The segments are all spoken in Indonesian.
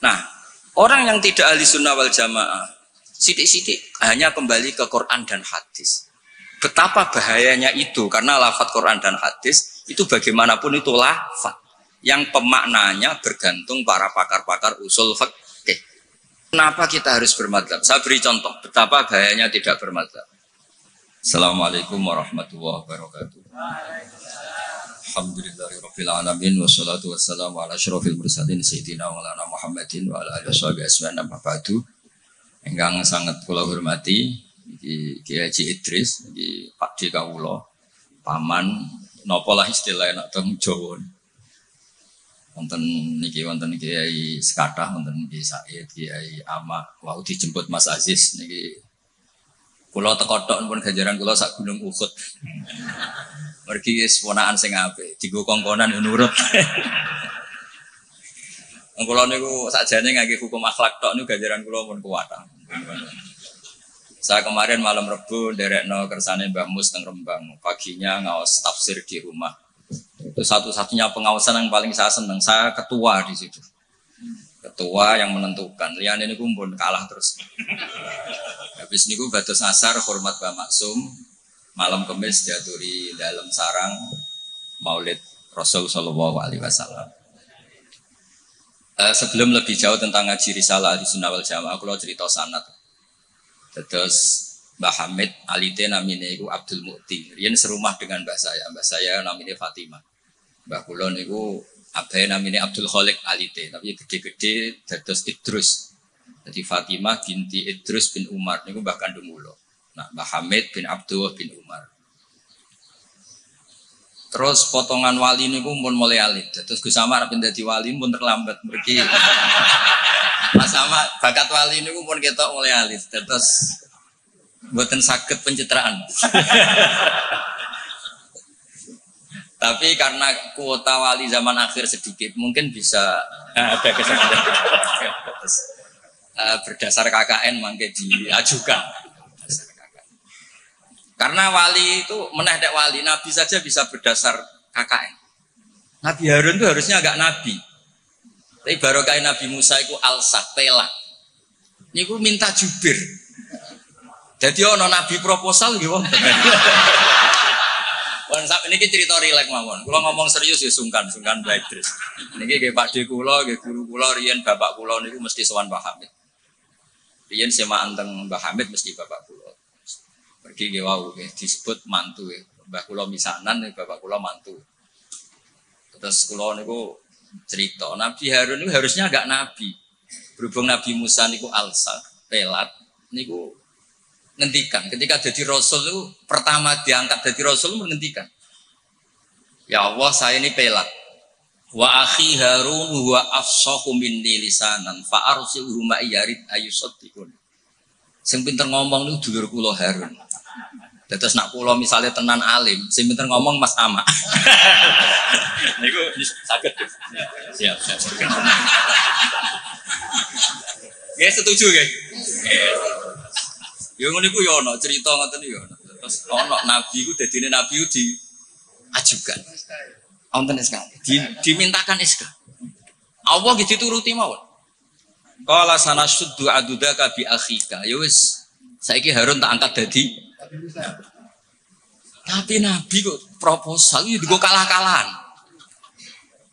Nah, orang yang tidak ahli sunnah wal jamaah, sidik-sidik hanya kembali ke Quran dan hadis. Betapa bahayanya itu, karena lafaz Quran dan hadis itu bagaimanapun itu lafaz yang pemaknanya bergantung para pakar-pakar usul fikih. Kenapa kita harus bermadzhab? Saya beri contoh betapa bahayanya tidak bermadzhab. Assalamualaikum warahmatullahi wabarakatuh. Alhamdulillahirabbil alamin wassalatu wassalamu ala asyrofil mursalin sayyidina maulana Muhammadin wa ala alihi washabihi ajmain amma ba'du. Ingkang sangat kula hormati iki Kiai Haji Idris, iki Pak D kawula, paman napa lah istilah nek teng Jawa. Wonten niki wonten Kiai Sekathah, wonten Kiai Said, Kiai Ama, wau dijemput Mas Aziz niki. Kula teko tok pun ganjaran kula sak gunung Uhud. Mergi wis ponakan sing apik, dienggo kongkonan yo nurut. Kula niku sakjane ngangge hukum akhlak tok niku ganjaran kula pun kuwat. Saya kemarin malam Rebo nderekno kersane Mbah Mus teng Rembang. Paginya ngaos tafsir di rumah. Itu satu-satunya pengawasan yang paling saya senang. Saya ketua di situ. Ketua yang menentukan. Liyane niku pun kalah terus. Habis niku bados ngasar hormat Mbah Maksum. Malam Kamis diaturi dalam sarang Maulid Rasul sallallahu alaihi wasallam. Sebelum lebih jauh tentang ngaji risalah Ahlussunnah wal Jamaah, kula cerita sanad. Terus Mbah Hamid alite namine iku Abdul Mukti. Riyen serumah dengan mbah saya. Mbah saya namine Fatimah. Mbah kula niku abahe namine Abdul Khaliq alite, tapi gede-gede dados Idrus. Jadi Fatimah binti Idrus bin Umar niku mbah kandung kula. Nah, Mbah Hamid bin Abdullah bin Umar. Terus potongan wali niku pun mulai alit. Terus Gus Samar arep dadi wali pun terlambat mergi. Mas Sama bakat wali niku pun ketok mulai alit. Terus mboten saged pencitraan. Tapi karena kuota wali zaman akhir sedikit, mungkin bisa ada kesempatan. Berdasar KKN mangke diajukan. Karena wali itu menedek wali, nabi saja bisa berdasar KKN. Nabi Harun itu harusnya agak nabi. Tapi barokah Nabi Musa itu alsat, pelak. Ini aku minta jubir. Jadi ono nabi proposal gitu. Ini cerita rileks mawon. Kalau ngomong serius ya sungkan Mbak Idris. Ini kayak Pak D kula, kayak guru kula, riyen bapak kula niku mesti sowan Mbah Hamid. Riyen semaan teng Mbah Hamid mesti bapak kula. Pergi ke wau, disebut mantu ya. Mbah kula misanan, bapak kula mantu. Terus kula niku cerita, Nabi Harun itu harusnya agak nabi. Berhubung Nabi Musa niku alsa, pelat, niku ngendikan. Ketika jadi Rasul itu pertama diangkat jadi Rasul menghentikan. Ya Allah, saya ini pelat. Wa akhi Harun huwa afsahu minni lisanan fa arsilhu ma yarid ayusaddiqun. Sing pinter ngomong niku dulur kula Harun. Terus nak kula misalnya tenan alim, sing pinter ngomong Mas Ama. Niku saged. Siap. Ya setuju nggih. Ya ngono iku ya ana cerita ngoten ya. Terus ana nabi iku dadine nabi diajukan. Wonten SK. Dimintakan SK. Allah gitu dituruti mawon. Qala sanasuddu adudaka bi akhika. Ya wis saiki Harun tak angkat dadi. Tapi Nabi kok proposal itu digo kalah-kalahan.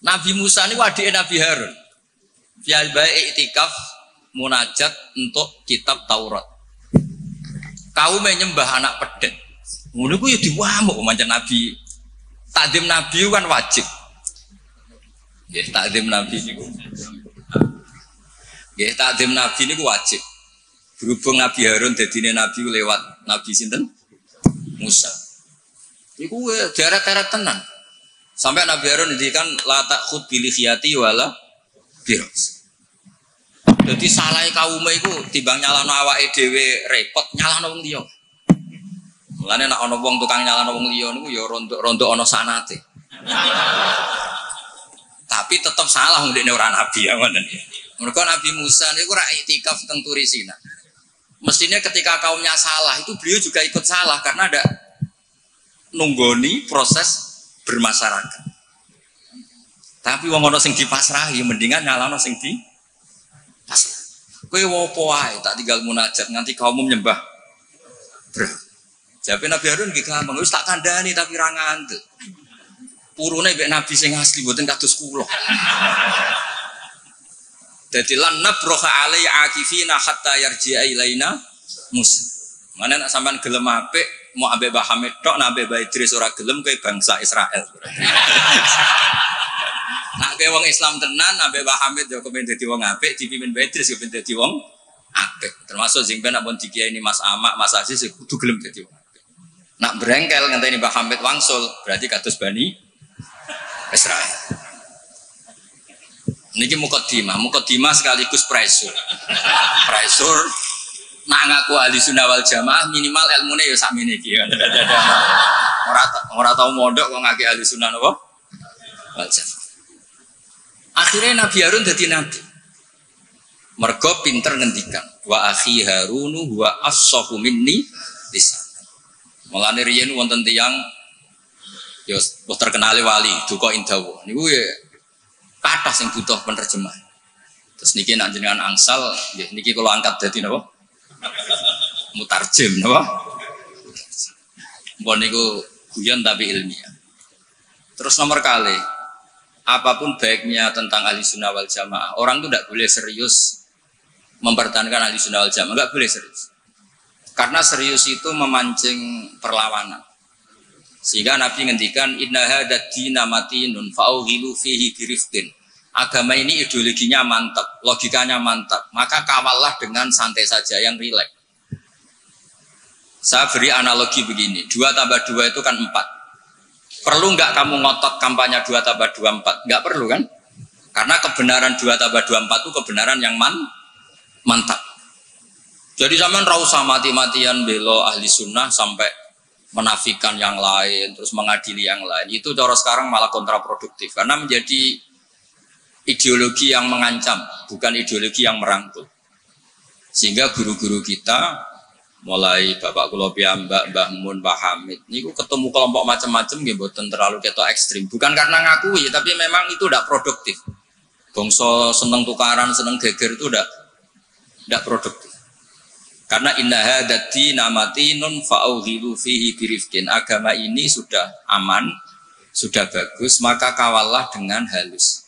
Nabi Musa ini wadike Nabi Harun. Dia baik iktikaf munajat untuk kitab Taurat. Kaum menyembah anak pedet. Ngono ku ya diwamuk pancen Nabi. Takdim Nabi kan wajib. Nggih, takdim Nabi niku. Nggih, takdim Nabi niku wajib. Berhubung Nabi Harun dadine Nabi lewat Nabi sinten? Musa. Iku deret-deret tenan. Sampai Nabi Harun ngendikan la takhud bil khiyati wala biras. Jadi salah kaum iku timbang nyalano awake dhewe repot nyalano wong liya. Mulane nek ana wong tukang nyalano wong liya niku ya rontok ana sanate. Tapi tetap salah ndekne ora nabi ya ngoten. Mergo Nabi Musa niku ora iktikaf teng Turisina. Mestinya ketika kaumnya salah itu beliau juga ikut salah karena ada nunggoni proses bermasyarakat. Tapi wong ana sing dipasrahi mendingan nyalano sing Kowe wopo wae tak tinggal munajat nganti kaum nyembah. Jabe Nabi Harun nggih gampang, wis tak kandhani tapi ra ngandel. Purune mek Nabi sing asli mboten kados kula. Dadi lan nabroha alai akifina hatta yarji'a ilaina Musa. Mana nak sampean gelem apik mau ambek Mbah Hamid tok, nak ambek Mbah Idris ora gelem kowe bangsa Israel. Nak kowe wong Islam tenan ambek Mbah Hamid yo kepen dadi wong apik, dipimpin Mbah Idris yo kepen dadi wong apik. Termasuk sing ben nak pun dikiai ini Mas Amak, Mas Aziz kudu gelem dadi wong apik. Nak brengkel ngenteni Mbah Hamid wangsul, berarti kados Bani Israel. Niki mukadimah sekaligus pressure. Nak ngaku ahli sunnah wal jamaah minimal ilmune ya sakmene iki. Ora tau mondok kok ngake ahli sunnah napa? Wal jamaah. Akhirnya Nabi Harun dadi nabi. Mergo pinter ngendikan, wa akhi Harunu wa afsahu minni lisan. Mulane riyen wonten tiyang ya terkenal wali duka indawa. Niku ya kathah sing butuh penerjemah. Terus niki nak jenengan angsal, nggih niki kula angkat dadi napa? Mutarjem napa? Mbon niku guyon tapi ilmiah. Terus nomor kali, apapun baiknya tentang ahli sunnah wal jamaah, orang itu tidak boleh serius mempertahankan ahli sunnah wal jamaah, enggak boleh serius. Karena serius itu memancing perlawanan. Sehingga Nabi ngendikan inna hadad dina matinun fa'ughilu fihi birifqin. Agama ini ideologinya mantap, logikanya mantap. Maka kawallah dengan santai saja, yang rileks. Saya beri analogi begini, 2 tambah 2 itu kan 4. Perlu nggak kamu ngotot kampanye 2 tambah 2 4? Nggak perlu kan? Karena kebenaran 2 tambah 2 4 itu kebenaran yang mantap. Jadi zaman ra usah mati-matian belo ahli sunnah sampai menafikan yang lain, terus mengadili yang lain. Itu cara sekarang malah kontraproduktif karena menjadi ideologi yang mengancam, bukan ideologi yang merangkul. Sehingga guru-guru kita, mulai Bapak kula piyambak, Mbah Mun, Mbah Hamid, niku ketemu kelompok macam-macam nggih mboten terlalu ketok ekstrim. Bukan karena ngakui, tapi memang itu tidak produktif. Bangsa seneng tukaran, seneng geger itu tidak produktif. Karena inna hadati namatinun fa'ughilu fihi birifkin. Agama ini sudah aman, sudah bagus, maka kawallah dengan halus.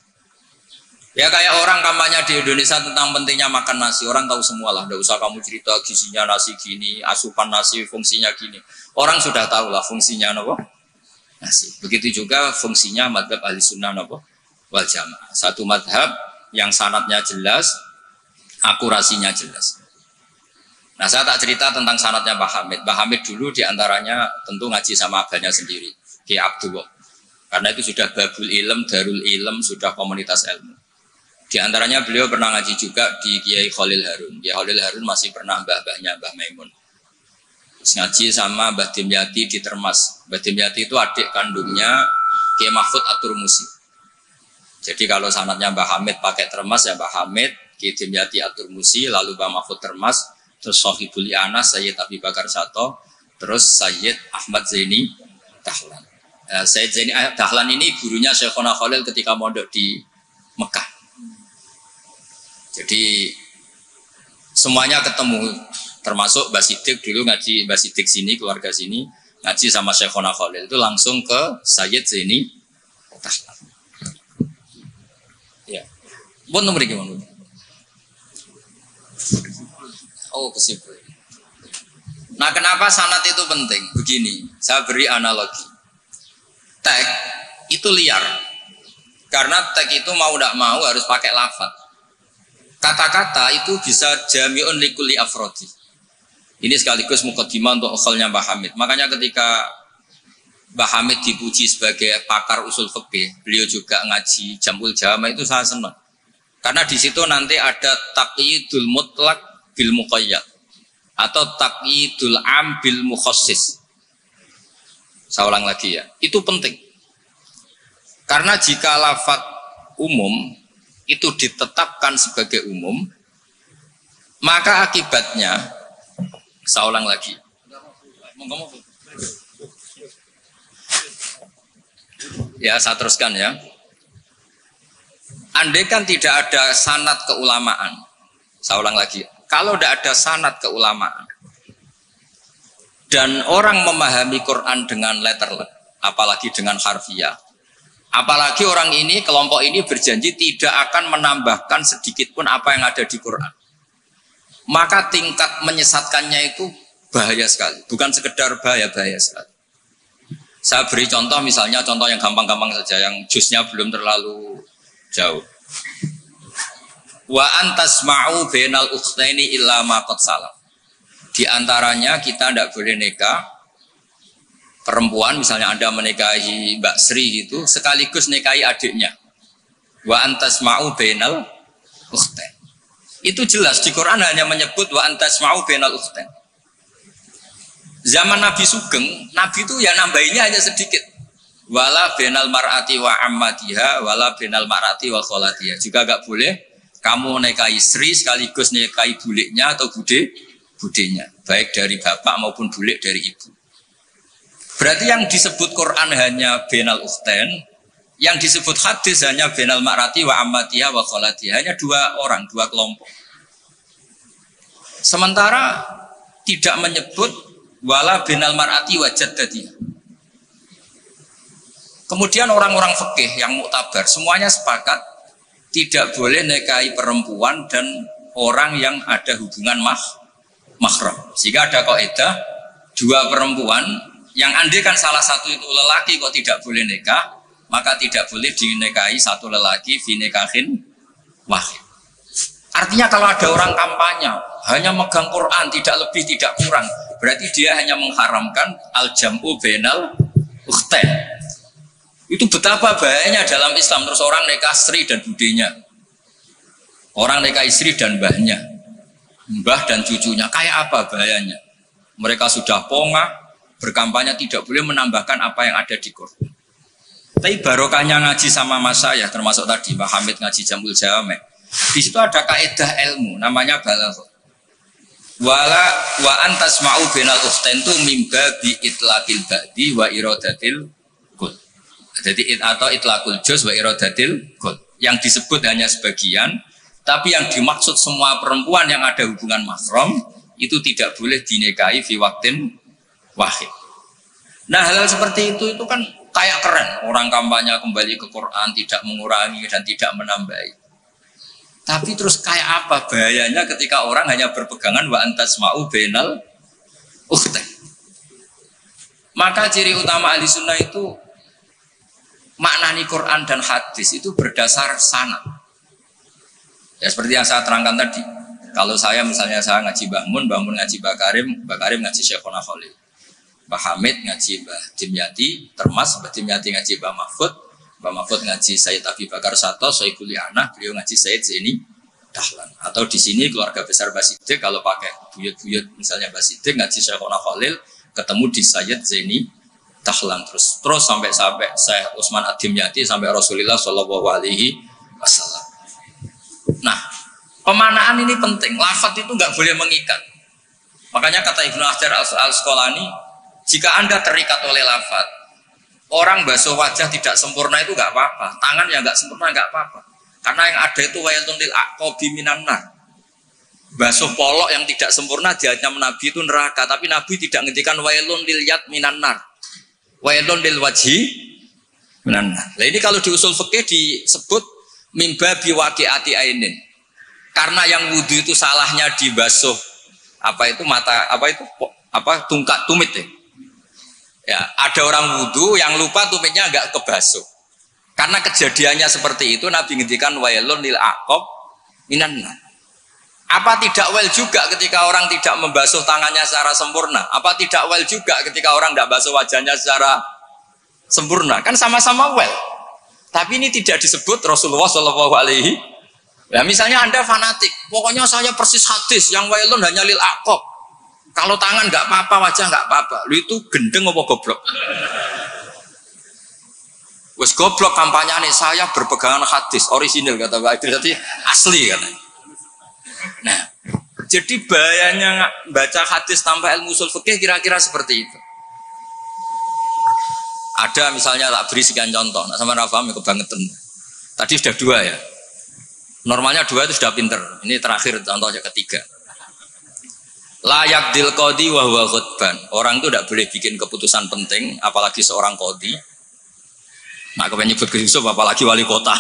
Ya kayak orang kampanye di Indonesia tentang pentingnya makan nasi. Orang tahu semua lah, tidak usah kamu cerita gizinya nasi gini, asupan nasi fungsinya gini. Orang sudah tahu lah fungsinya apa? Nasi. Begitu juga fungsinya madhab ahli sunnah apa? Wal jamaah. Satu madhab yang sanadnya jelas, akurasinya jelas. Nah saya tak cerita tentang sanadnya Mbah Hamid. Mbah Hamid dulu diantaranya tentu ngaji sama abahnya sendiri, Ki Abdullah. Karena itu sudah babul ilm, darul ilm, sudah komunitas ilmu. Di antaranya beliau pernah ngaji juga di Kiai Khalil Harun. Kiai Khalil Harun masih pernah mbah-mbahnya Mbah Maimun. Terus ngaji sama Mbah Dimyati di Termas. Mbah Dimyati itu adik kandungnya Kiai Mahfud At-Turmusi. Jadi kalau sanadnya Mbah Hamid pakai Termas ya Mbah Hamid, Kiai Dimyati At-Turmusi, lalu Mbah Mahfud Termas. Terus Sohibul Anas, Sayyid Abi Bakar Sato, terus Sayyid Ahmad Zaini Dahlan. Sayyid Zaini Dahlan ini gurunya Syekhona Khalil ketika mondok di Mekah. Jadi semuanya ketemu, termasuk Mbah Siddiq dulu ngaji Mbah Siddiq sini, keluarga sini, ngaji sama Syekhona Khalil itu langsung ke Sayyid Zaini Dahlan. Ya, buat nomor gimana? Oh kesimpulan. Nah kenapa sanad itu penting? Begini, saya beri analogi. Tag itu liar. Karena tag itu mau tidak mau harus pakai lafaz. Kata-kata itu bisa jami'un likulli afrodi. Ini sekaligus mukadimah untuk ukholnya Mbah Hamid. Makanya ketika Mbah Hamid dipuji sebagai pakar usul fikih, beliau juga ngaji Jamul Jama itu saya senang. Karena di situ nanti ada taqyidul mutlak bil muqayyad atau taqyidul am bil mukhassis. Saya ulang lagi ya, itu penting. Karena jika lafaz umum itu ditetapkan sebagai umum, maka akibatnya, saya ulang lagi. Ya, saya teruskan ya. Andai kan tidak ada sanad keulamaan, Saya ulang lagi, kalau tidak ada sanad keulamaan dan orang memahami Quran dengan letterless, apalagi dengan harfiah, apalagi orang ini, kelompok ini berjanji tidak akan menambahkan sedikit pun apa yang ada di Quran, maka tingkat menyesatkannya itu bahaya sekali. Bukan sekedar bahaya sekali. Saya beri contoh, misalnya contoh yang gampang-gampang saja, yang jusnya belum terlalu jauh. Wa antasma'u bainal ukhtaini illa ma qad salam. Di antaranya kita tidak boleh nikah perempuan, misalnya Anda menikahi Mbak Sri gitu, sekaligus nikahi adiknya. Wa antasma'u bainal ukhtain. Itu jelas di Quran hanya menyebut wa antasma'u bainal ukhtain. Zaman Nabi Sugeng, Nabi itu ya nambahinnya hanya sedikit. Wala bainal mar'ati wa ammatiha wala bainal mar'ati wa kholatiha. Juga enggak boleh kamu nikahi Sri sekaligus nikahi buliknya atau budenya, baik dari bapak maupun bulik dari ibu. Berarti yang disebut Quran hanya bainal ukhtain, yang disebut hadis hanya bainal mar'ati wa ammatiha wa kholatiha, hanya dua orang, dua kelompok. Sementara tidak menyebut wala bainal mar'ati wa jaddatiha. Kemudian orang-orang fikih yang muktabar semuanya sepakat tidak boleh nikahi perempuan dan orang yang ada hubungan mahram. Sehingga ada kaidah dua perempuan yang andai kan salah satu itu lelaki kok tidak boleh nikah, maka tidak boleh dinikahi satu lelaki fi nikahin wahid. Artinya kalau ada orang kampanye hanya megang Quran tidak lebih tidak kurang, berarti dia hanya mengharamkan al-jam'u bainal ukhtain. Itu betapa bahayanya dalam Islam. Terus orang nikah Sri dan budenya, orang nikah istri dan mbahnya, mbah dan cucunya, kayak apa bahayanya? Mereka sudah pongah berkampanye tidak boleh menambahkan apa yang ada di Quran. Tapi barokahnya ngaji sama mas saya, termasuk tadi Pak Hamid ngaji Jamul Jame, di situ ada kaidah ilmu namanya balaghah. Wala wa antasma'u bainal ukhtain tu mimba bi itlaqil ba'di wa iradatil kul. Jadi atau itlaqul juz wa iradatil kul. Yang disebut hanya sebagian, tapi yang dimaksud semua perempuan yang ada hubungan mahram itu tidak boleh dinikahi fi waqtin wahid. Nah, hal-hal seperti itu kan kayak keren. Orang kampanye kembali ke Quran, tidak mengurangi dan tidak menambahi. Tapi terus kayak apa bahayanya ketika orang hanya berpegangan wa antasma'u bainal ukhtain. Maka ciri utama ahli sunnah itu maknani Quran dan hadis itu berdasar sanad. Ya seperti yang saya terangkan tadi. Kalau saya misalnya saya ngaji Mbah Mun ngaji Mbah Karim ngaji Syekhona Khalil. Mbah Hamid ngaji Mbah Dimyati, Termas Mbah Dimyati ngaji Mbah Mahfud ngaji Sayyid Abi Bakar Sato, Sohibul Li'anah, beliau ngaji Sayyid Zaini Dahlan. Atau di sini keluarga besar Basidik, kalau pakai buyut-buyut misalnya Basidik ngaji Syekhona Khalil, ketemu di Sayyid Zaini Dahlan terus sampai Syekh Utsman Ad-Dimyati sampai Rasulullah Shallallahu Alaihi Wasallam. Nah, pemanaan ini penting. Lafadz itu nggak boleh mengikat. Makanya kata Ibnu Hajar Al-Asqalani, jika Anda terikat oleh lafadz, orang basuh wajah tidak sempurna itu nggak apa-apa, tangan yang nggak sempurna nggak apa-apa, karena yang ada itu wailun lil aqabi minan nar. Basuh polok yang tidak sempurna diancam Nabi itu neraka, tapi Nabi tidak ngendikan wailun lil yad minan nar, wailun lil wajhi minan nar. Nah ini kalau di usul fikih disebut mimba biwaqiati ainin, karena yang wudu itu salahnya dibasuh tungkat tumit ya. Ya, ada orang wudu yang lupa tumitnya enggak kebasuh. Karena kejadiannya seperti itu Nabi ngendikan wailun lil aqab minan nar. Apa tidak well juga ketika orang tidak membasuh tangannya secara sempurna? Apa tidak well juga ketika orang tidak basuh wajahnya secara sempurna? Kan sama-sama well. Tapi ini tidak disebut Rasulullah Shallallahu Alaihi. Ya misalnya Anda fanatik, pokoknya saya persis hadis yang wailun hanya lil aqab. Kalau tangan nggak apa-apa, wajah nggak apa-apa. Lu itu gendeng apa goblok? Wes goblok kampanye saya berpegangan hadis orisinil kata Pak Idris, jadi asli kan. Nah, jadi bahayanya baca hadis tanpa ilmu usul fikih kira-kira seperti itu. Ada misalnya tak beri sekian contoh, nah sama Rafa kebangetan. Tadi sudah dua ya. Normalnya 2 itu sudah pinter. Ini terakhir contohnya ketiga. Layak dil qadi wa huwa ghadban. Orang itu tidak boleh bikin keputusan penting, apalagi seorang qadi. Nah, kepengen nyebut Gus Yusuf apalagi wali kota.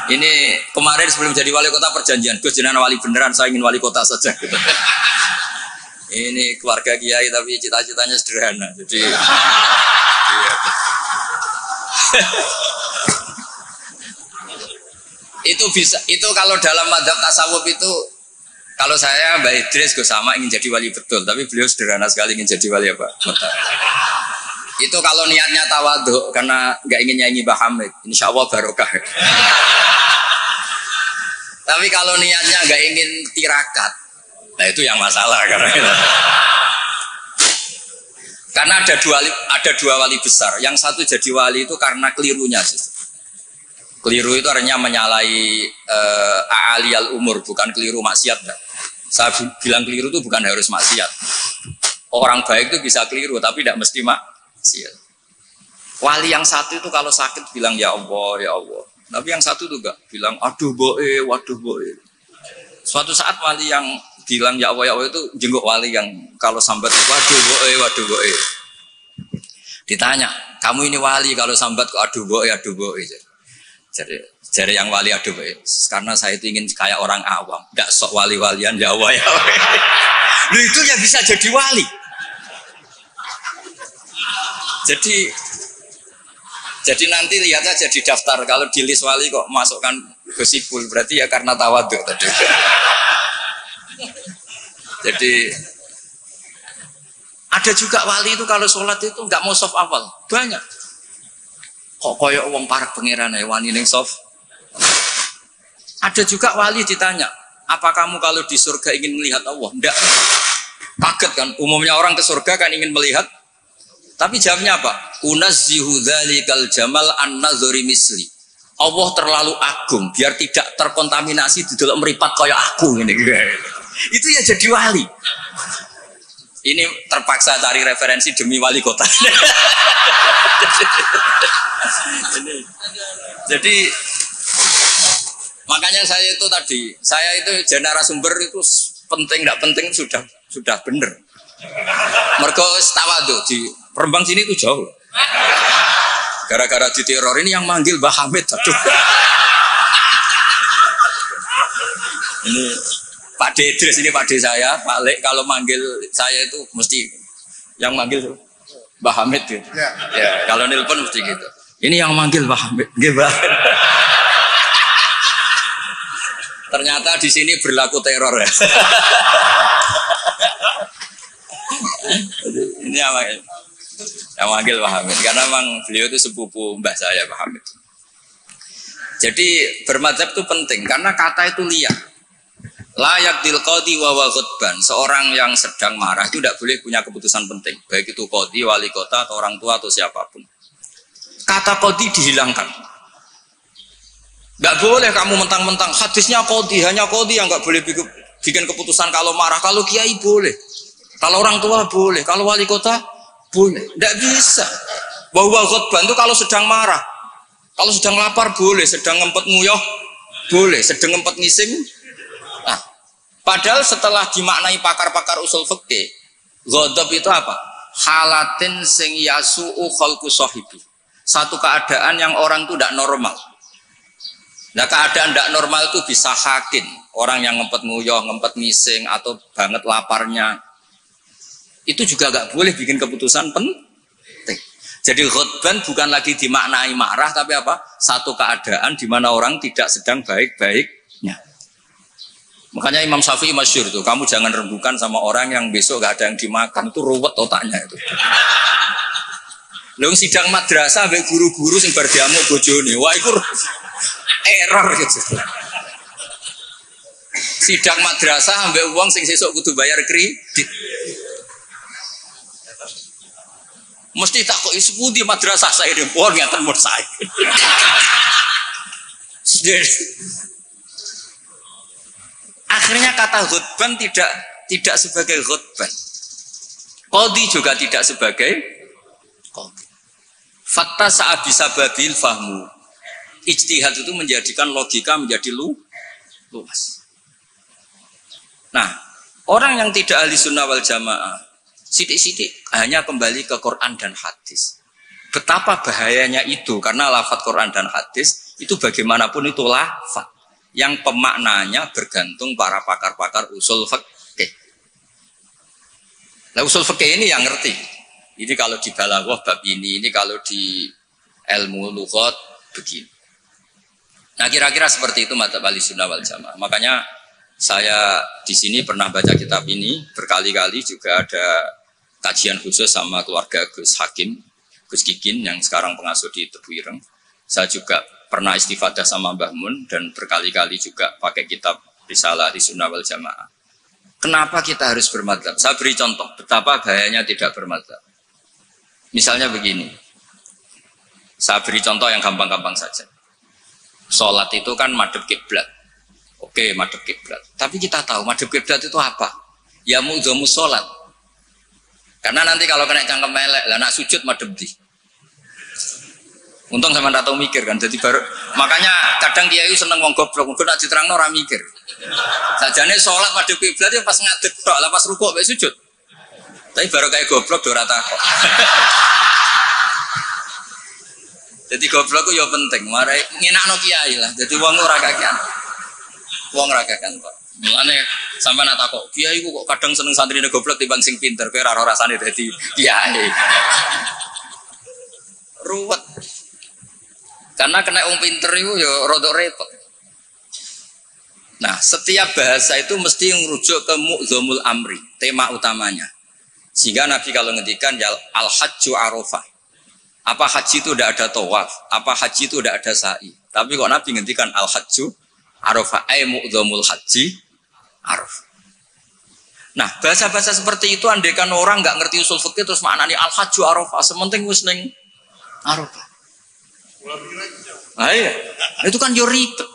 Ini kemarin sebelum jadi wali kota perjanjian, Gus jenengan wali beneran, saya ingin wali kota saja. Ini keluarga kiai tapi cita-citanya sederhana. Jadi itu bisa, itu kalau dalam madzhab tasawuf itu, kalau saya Mbak Idris Gus sama ingin jadi wali betul, tapi beliau sederhana sekali ingin jadi wali apa? Itu kalau niatnya tawadhu karena nggak ingin nyanyi Mbah Hamid, insya Allah barokah. Tapi kalau niatnya nggak ingin tirakat, nah itu yang masalah karena ada dua wali besar. Yang satu jadi wali itu karena kelirunya sih. Keliru itu artinya menyalahi a'aliyal umur, bukan keliru maksiat. Saya bilang keliru itu bukan harus maksiat. Orang baik itu bisa keliru, tapi tidak mesti maksiat. Wali yang satu itu kalau sakit bilang ya Allah, ya Allah. Tapi yang satu itu enggak, bilang aduh boe, waduh boe. Suatu saat wali yang bilang ya Allah itu jenguk wali yang kalau sambat waduh boe. Ditanya, kamu ini wali kalau sambat kok aduh boe. Jadi yang wali aduh boe. Karena saya itu ingin kayak orang awam, enggak sok wali-walian ya Allah ya. Loh itu yang bisa jadi wali. Jadi nanti lihat aja di daftar kalau di list wali kok masukkan gosipul berarti ya karena tawadhu tadi. Jadi ada juga wali itu kalau sholat itu nggak mau soft awal banyak. Kok koyok wong parak pangeran ya wani ning soft. Ada juga wali ditanya, apa kamu kalau di surga ingin melihat Allah? Enggak. Kaget kan? Umumnya orang ke surga kan ingin melihat. Tapi jawabnya apa? Unazzihu dzalikal jamal an-nazari misli. Allah terlalu agung biar tidak terkontaminasi di dalam meripat kayak aku ini. Itu ya jadi wali. Ini terpaksa cari referensi demi wali kota. Jadi makanya saya itu narasumber itu penting tidak penting sudah benar. Mergo tawadhu di Rembang sini itu jauh. Gara-gara diteror ini yang manggil Mbah Hamid. Aduh. Ini Pak D Idris, ini Pak D saya, Pak Lek kalau manggil saya itu mesti yang manggil Mbah Hamid gitu. Ya, kalau nelpon mesti gitu. Ini yang manggil Mbah Hamid. Ternyata di sini berlaku teror ya. Ini yang manggil Mbah Hamid karena memang beliau itu sepupu mbah saya Mbah Hamid. Jadi bermadzhab itu penting karena kata itu liar. Layak dil qadi wa ghadban. Seorang yang sedang marah itu tidak boleh punya keputusan penting, baik itu qadi, wali kota atau orang tua atau siapapun. Kata qadi dihilangkan. Enggak boleh kamu mentang-mentang hadisnya qadi, hanya qadi yang enggak boleh bikin keputusan kalau marah. Kalau kiai boleh. Kalau orang tua boleh, kalau wali kota boleh. Tidak bisa. Bahwa ghadban itu kalau sedang marah. Kalau sedang lapar boleh, sedang ngempet nguyuh boleh, sedang ngempet ngising. Nah, padahal setelah dimaknai pakar-pakar usul fikih, ghadab itu apa? Halatin sing yasu'u khalqu sahibi. Satu keadaan yang orang itu tidak normal. Nah, keadaan tidak normal itu bisa hakin. Orang yang ngempet nguyuh, ngempet ngising atau banget laparnya. Itu juga gak boleh bikin keputusan penting. Jadi ghadban bukan lagi dimaknai marah, tapi apa? Satu keadaan di mana orang tidak sedang baik-baiknya. Makanya Imam Syafi'i masyhur itu, kamu jangan rembukan sama orang yang besok gak ada yang dimakan, itu ruwet otaknya itu. Lalu sidang madrasah ambek guru-guru sing bar diamuk bojone, wah itu error gitu. Sidang madrasah ambek wong sing sesuk kudu bayar kredit. Mesti tak kok isepudi madrasah saya di pohon ngeten mun saya. Akhirnya kata ghadban tidak sebagai ghadban. Qadhi juga tidak sebagai qadhi. Fatta sa'a bisa babil fahmu. Ijtihad itu menjadikan logika menjadi luas. Nah, orang yang tidak ahli sunnah wal jamaah, sidik-sidik hanya kembali ke Quran dan hadis. Betapa bahayanya itu, karena lafadz Quran dan hadis itu bagaimanapun itu lafadz yang pemaknanya bergantung para pakar-pakar usul fikih. Nah, usul fikih ini yang ngerti. Ini kalau di balaghah bab ini kalau di ilmu lughat begini. Nah, kira-kira seperti itu madzhab Ahlussunnah wal Jamaah. Makanya saya di sini pernah baca kitab ini berkali-kali, juga ada kajian khusus sama keluarga Gus Hakim, Gus Kikin yang sekarang pengasuh di Tebu Ireng. Saya juga pernah istifadah sama Mbah Mun dan berkali-kali juga pakai kitab Risalah Ahlussunnah wal Jamaah. Kenapa kita harus bermadzhab? Saya beri contoh betapa bahayanya tidak bermadzhab. Misalnya begini, saya beri contoh yang gampang-gampang saja. Sholat itu kan madhep kiblat. Oke, madhep kiblat. Tapi kita tahu madhep kiblat itu apa? Ya mu'dhamus sholat. Karena nanti kalau kena cangkem melek, lah nak sujud madhep di. Untung sama ndak tahu mikir kan. Jadi baru makanya kadang kiai seneng wong goblok, mergo nak diterangno ora mikir. Sajane sholat madhep kiblat ya pas ngadeg tok, lah pas rukuk mek sujud. Tapi baru kayak goblok do ora takok. Jadi goblok ku ya penting, mare ngenakno kiai lah. Jadi wong ora kakean. Wong ora kakean kok. Mulane sampean nak takok, kiai ku kok kadang seneng santrine goblok timbang sing pinter, kowe ora rasane dadi kiai. Ruwet. Karena kena wong pinter itu ya rodok repot. Nah, setiap bahasa itu mesti merujuk ke mu'dhamul amri, tema utamanya. Sehingga Nabi kalau ngendikan ya al-hajju arafah. Apa haji itu tidak ada tawaf, apa haji itu tidak ada sa'i. Tapi kok Nabi ngendikan al-hajju arafah, ay mu'dhamul haji arafah. Nah, bahasa-bahasa seperti itu andaikan orang nggak ngerti usul fikih terus maknanya al-hajju arafah, sementing wis ning arafah. Nah, iya. Itu kan yo ribet.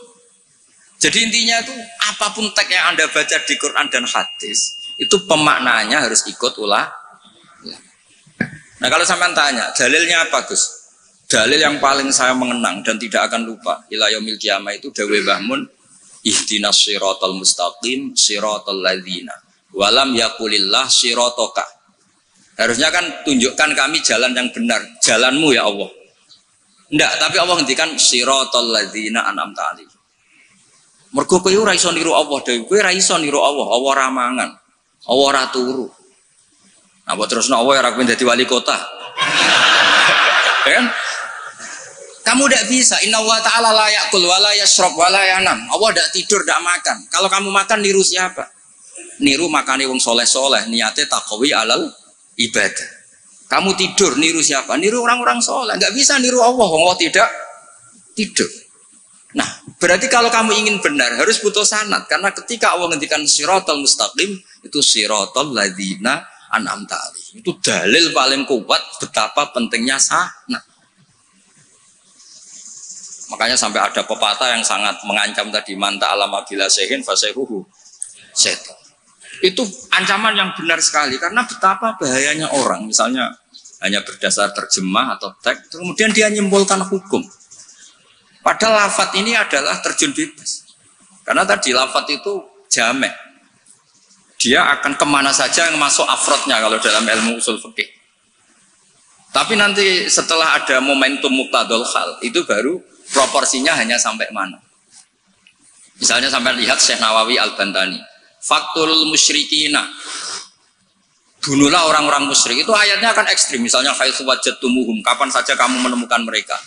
Jadi intinya itu apapun teks yang Anda baca di Quran dan hadis itu pemaknanya harus ikut ulah. Nah, kalau sampean tanya, dalilnya apa, Gus? Dalil yang paling saya mengenang dan tidak akan lupa ila yaumil qiyamah itu dawuh Mbah Mun, ihdinas siratal mustaqim siratal ladzina walam yaqulillah sirataka. Harusnya kan tunjukkan kami jalan yang benar, jalanmu ya Allah. Enggak, tapi Allah ngendikan siratal ladzina an'amta alaihim. Mergo kowe ora iso niru Allah dhewe, kowe ora iso niru Allah, Allah ra mangan, Allah ra turu. Nah, buat terusno Allah ora pengen dadi wali kota. Kan? Kamu tidak bisa. Inna wa ta'ala la ya'kul wa la yashrab wa la yanam. Allah tidak tidur, tidak makan. Kalau kamu makan niru siapa? Niru makane wong soleh-soleh, niate taqwi alal ibadah. Kamu tidur niru siapa? Niru orang-orang soleh. Enggak bisa niru Allah, Allah tidak tidur. Nah, berarti kalau kamu ingin benar harus butuh sanad, karena ketika Allah ngendikan siratal mustaqim itu siratal ladzina an'amta alaihim. Itu dalil paling kuat betapa pentingnya sanad. Makanya sampai ada pepatah yang sangat mengancam tadi, manta alama bila sehin fasehuhu setan. Itu ancaman yang benar sekali, karena betapa bahayanya orang misalnya hanya berdasar terjemah atau teks kemudian dia nyimpulkan hukum. Padahal lafadz ini adalah terjun bebas. Karena tadi lafadz itu jamek. Dia akan kemana saja yang masuk afrodnya kalau dalam ilmu usul fikih. Tapi nanti setelah ada momentum muqtadul hal, itu baru proporsinya hanya sampai mana. Misalnya sampai lihat Syekh Nawawi Al-Bantani. Faktul musyrikina. Bunuhlah orang-orang musyrik. Itu ayatnya akan ekstrim. Misalnya haitsu wajadtumuhum, kapan saja kamu menemukan mereka.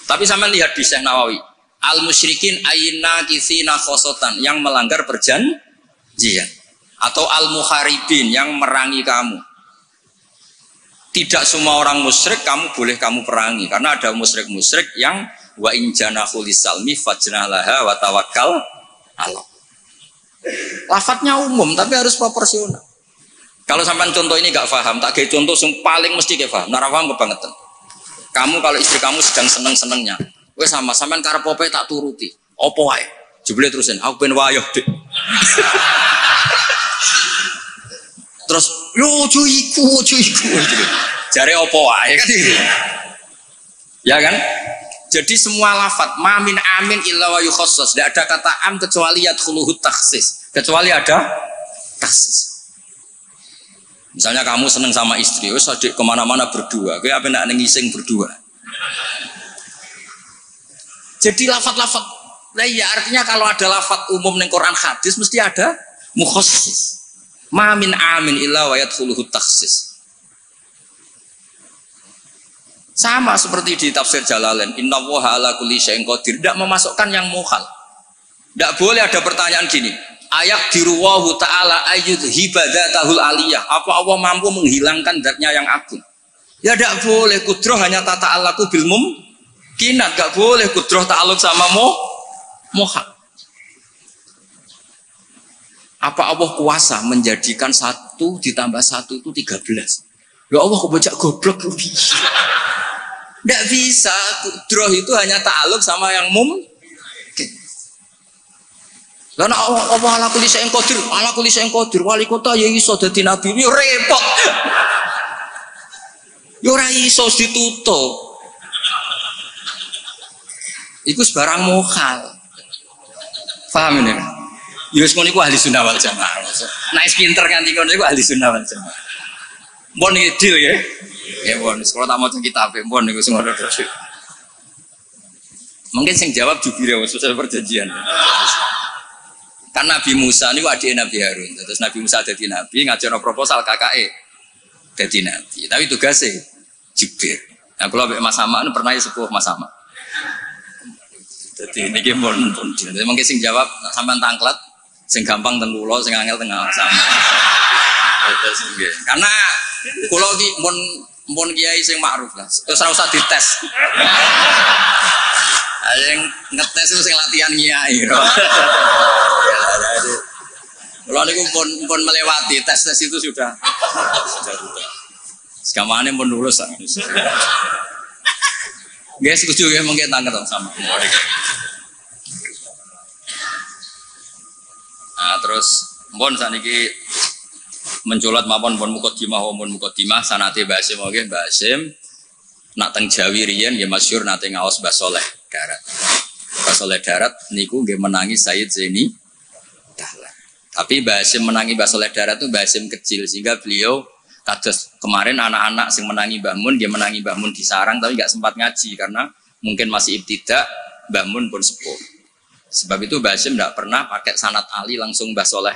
Tapi sampai lihat di Syekh Nawawi, al-musyrikin ayna kisina khosotan, yang melanggar perjanjian, atau al-muharibin, yang merangi kamu. Tidak semua orang musyrik kamu boleh kamu perangi, karena ada musyrik-musyrik yang wa in janahu lisalmi fajnalaha wa tawakkal Allah. Lafadznya umum tapi harus proporsional. Kalau sampai contoh ini gak paham, tak kayak contoh yang paling mesti kayak paham. Nara paham kebangetan. Kamu kalau istri kamu sedang seneng-senengnya, wes sama sampean karep opo tak turuti. Opo wae? Jebule terusin, aku ben wayoh, Dik. Terus, yo cuiku. Jare opo wae kan gitu. Ya kan? Jadi semua lafat ma min amin illa wa yukhassas. Tidak ada kata am kecuali yadkhuluhu takhsis. Kecuali ada takhsis. Misalnya kamu seneng sama istri, wes adik kemana-mana berdua. Kowe apa nak ngising berdua. Jadi lafat-lafat. Nah iya artinya kalau ada lafat umum ning Quran hadis mesti ada mukhassis. Ma min amin illa wa yadkhuluhu takhsis. Sama seperti di tafsir Jalalain, innallaha ala kulli syai'in qadir, tidak memasukkan yang mukhal. Tidak boleh ada pertanyaan gini, ayak diruwahu ta'ala ayyud hibadatahul aliyah, apa Allah mampu menghilangkan zatnya yang agung? Ya tidak boleh, kudroh hanya tata alaku bil mumkinat, tidak boleh kudroh ta'aluk sama mukhal. Apa Allah kuasa menjadikan 1 ditambah 1 itu 13? Ya Allah kebajak goblok. Tidak bisa, kudroh itu hanya ta'aluk sama yang mungkin. Karena Allah ala kulli syai'in qadir, ala kulli syai'in qadir, wali kota ya iso dadi nabi, yo repot. Yo ora iso ditutup. Iku sebarang mukhal. Paham ini? Ya wis ngono iku ahli sunnah wal jamaah. Nek pinter nganti ngono iku ahli sunnah wal jamaah. Mbon iki deal ya. Ya mbon, kalau tak maca kitab mbon niku sing ngono terus. Mungkin sing jawab jubire wis selesai perjanjian. Kan Nabi Musa niku adike Nabi Harun. Terus Nabi Musa dadi nabi, ngajarno proposal kakake dadi nabi. Tapi tugasnya Jibril. Nah kalau Mas Sama pernah sepuh Mas Sama. Jadi ini mbon pun. Jadi mungkin sing jawab sampean tangklet. Sing gampang teng kula, sing angel teng sama. Karena kula iki mun kiai sing makruf lah. Terus ora usah dites. Yang ngetes itu sing latihan kiai. Kula niku pun melewati tes itu sudah. Sekamane pun lulus. Guys, setuju ya mungkin tangkep sama. Nah, terus mbon saniki menculat mapon pun mukadimah sanate Mbah Hasyim oke Mbah Hasyim nak teng Jawi riyen nggih masyhur nate ngaos Mbah Saleh Darat. Mbah Saleh Darat niku nggih menangi Sayyid Zaini Dahlan. Tapi Mbah Hasyim menangi Mbah Saleh Darat itu Mbah Hasyim kecil sehingga beliau kados kemarin anak-anak sing menangi Mbah Mun dia menangi Mbah Mun di sarang tapi enggak sempat ngaji karena mungkin masih ibtidak, Mbah Mun pun sepuh. Sebab itu Mbah Hasyim tidak pernah pakai sanad Ali langsung Mbah Saleh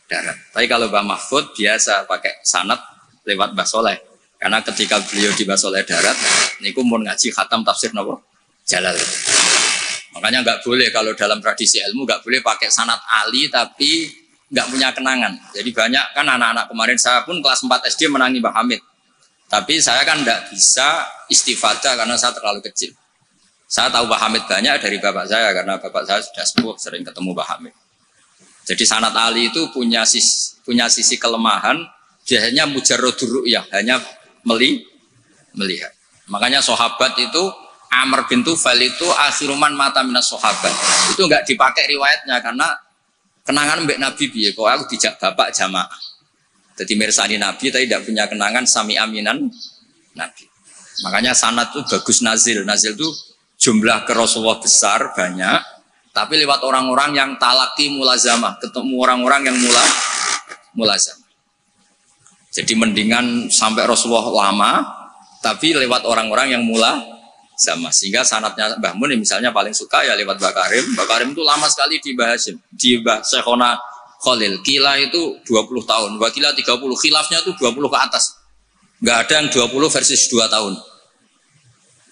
Darat. Tapi kalau Mbah Mahfud biasa pakai sanad lewat Mbah Saleh. Karena ketika beliau di Mbah Saleh Darat, niku mun ngaji khatam tafsir napa? Jalal. Makanya nggak boleh kalau dalam tradisi ilmu nggak boleh pakai sanad Ali tapi nggak punya kenangan. Jadi banyak kan anak-anak kemarin saya pun kelas 4 SD menangi Mbah Hamid. Tapi saya kan nggak bisa istifadah karena saya terlalu kecil. Saya tahu Mbah Hamid banyak dari bapak saya karena bapak saya sudah sepuh sering ketemu Mbah Hamid. Jadi sanad Ali itu punya sisi kelemahan, dia hanya mujarradur ru'yah, hanya melihat. Makanya sahabat itu Amr bin Tufail itu akhiruman mata minas sahabat. Itu enggak dipakai riwayatnya karena kenangan mbek Nabi piye kok aku dijak bapak jamaah. Jadi mirsani Nabi tapi tidak punya kenangan sami aminan Nabi. Makanya sanad itu bagus nazil. Nazil itu jumlah ke Rasulullah besar banyak, tapi lewat orang-orang yang talaki mulazamah, ketemu orang-orang yang mulazamah. Jadi mendingan sampai Rasulullah lama, tapi lewat orang-orang yang mulazamah. Sehingga sanadnya Mbah Mun misalnya paling suka ya lewat Mbah Karim. Mbah Karim itu lama sekali di Mbah Hasyim, di Mbah Syekhona Khalil. Kila itu 20 tahun, Wakila 30, khilafnya itu 20 ke atas. Enggak ada yang 20 versus 2 tahun.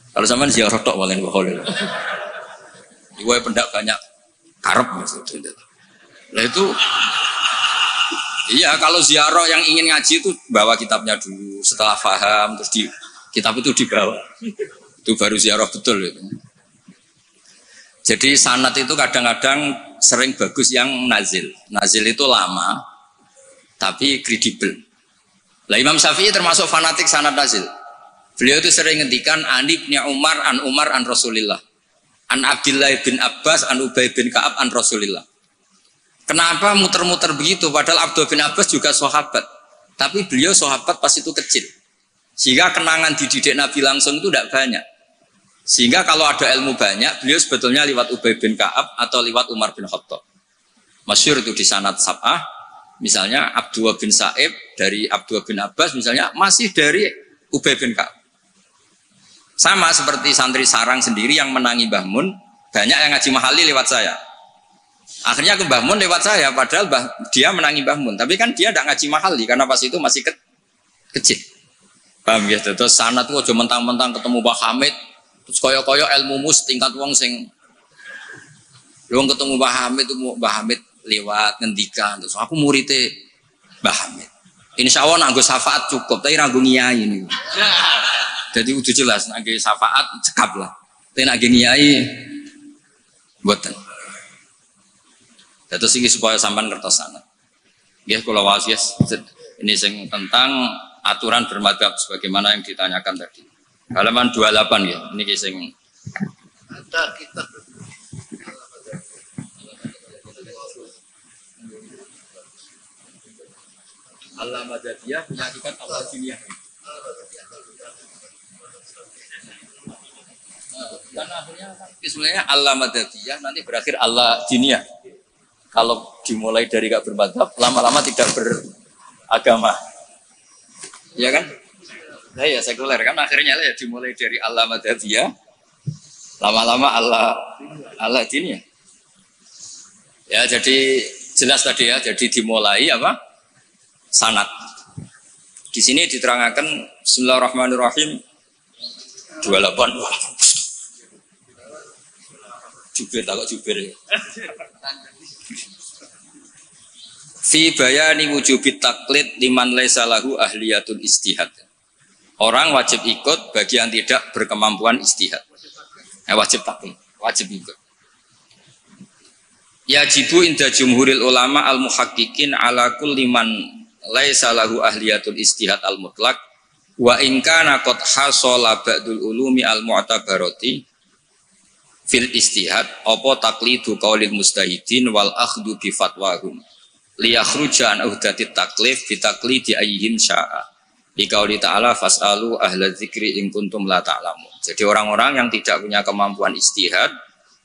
Kalau zaman ziarah tok walen Mbah Khalil. Iku pendak banyak karep maksudnya. Nah itu iya kalau ziarah yang ingin ngaji itu bawa kitabnya dulu, setelah paham terus di kitab itu dibawa. Itu baru ziarah betul itu. Jadi sanad itu kadang-kadang sering bagus yang nazil. Nazil itu lama tapi kredibel. Lah Imam Syafi'i termasuk fanatik sanad nazil. Beliau itu sering ngendikan an Ibnu Umar an Rasulillah. An Abdullah bin Abbas an Ubay bin Ka'ab an Rasulillah. Kenapa muter-muter begitu padahal Abdullah bin Abbas juga sahabat. Tapi beliau sahabat pas itu kecil. Sehingga kenangan dididik Nabi langsung itu tidak banyak. Sehingga kalau ada ilmu banyak, beliau sebetulnya lewat Ubay bin Ka'ab atau lewat Umar bin Khattab. Masyhur itu di sanad sab'ah, misalnya Abdullah bin Sa'ib dari Abdullah bin Abbas, misalnya masih dari Ubay bin Ka'ab. Sama seperti santri sarang sendiri yang menangi Mbah Mun, banyak yang ngaji mahali lewat saya. Akhirnya ke Mbah Mun lewat saya, padahal dia menangi Mbah Mun. Tapi kan dia tidak ngaji mahali, karena pas itu masih kecil. Paham ya? Terus sanad itu aja mentang-mentang ketemu Mbah Hamid, terus koyo-koyo ilmu mus tingkat wong sing lu ketemu Mbah Hamid itu Mbah Hamid lewat ngendikan terus aku muridnya Mbah Hamid. Insya Allah nanggo syafaat cukup, tapi nanggo ngiyai ini. Jadi udah jelas nanggo syafaat cekap lah. Tapi nanggo ngiyai buatan. Terus ini supaya sampai kertas sana. Ya kalau wasias ini sing tentang aturan bermadhab sebagaimana yang ditanyakan tadi. Halaman 28 ya, ini kisah ada kitab Al-Madadiyah punya kitab Al-Madadiyah. Karena akhirnya sebenarnya Al-Madadiyah nanti berakhir Al-Diniyah. Kalau dimulai dari gak bermadhab, lama-lama tidak beragama. Ya kan? Nah, ya sekuler kan akhirnya ya dimulai dari Allah Madadiyah lama-lama Allah Diniyah. Ya jadi jelas tadi ya, jadi dimulai apa? Sanad. Di sini diterangkan Bismillahirrahmanirrahim 28. Jubir takut jubir ya. Fi bayani wujubit taklid liman laisa lahu ahliyatul istihad. Orang wajib ikut bagi yang tidak berkemampuan istihad. Wajib taklid, wajib ikut. Yajibu inda jumhuril ulama al-muhaqqiqin ala kulli man laisa lahu ahliyatul istihad al-mutlaq wa in kana qad hasala ba'dul ulumi al-mu'tabarati fil istihad apa taqlidu qaulil mustahidin wal akhdhu bi fatwahum liyakhruja an uhdatit taklif bi taqlidi ayyihim sya'a. Dikauli ta'ala fas'alu ahla dzikri in kuntum la ta'lamun. Jadi orang-orang yang tidak punya kemampuan istihad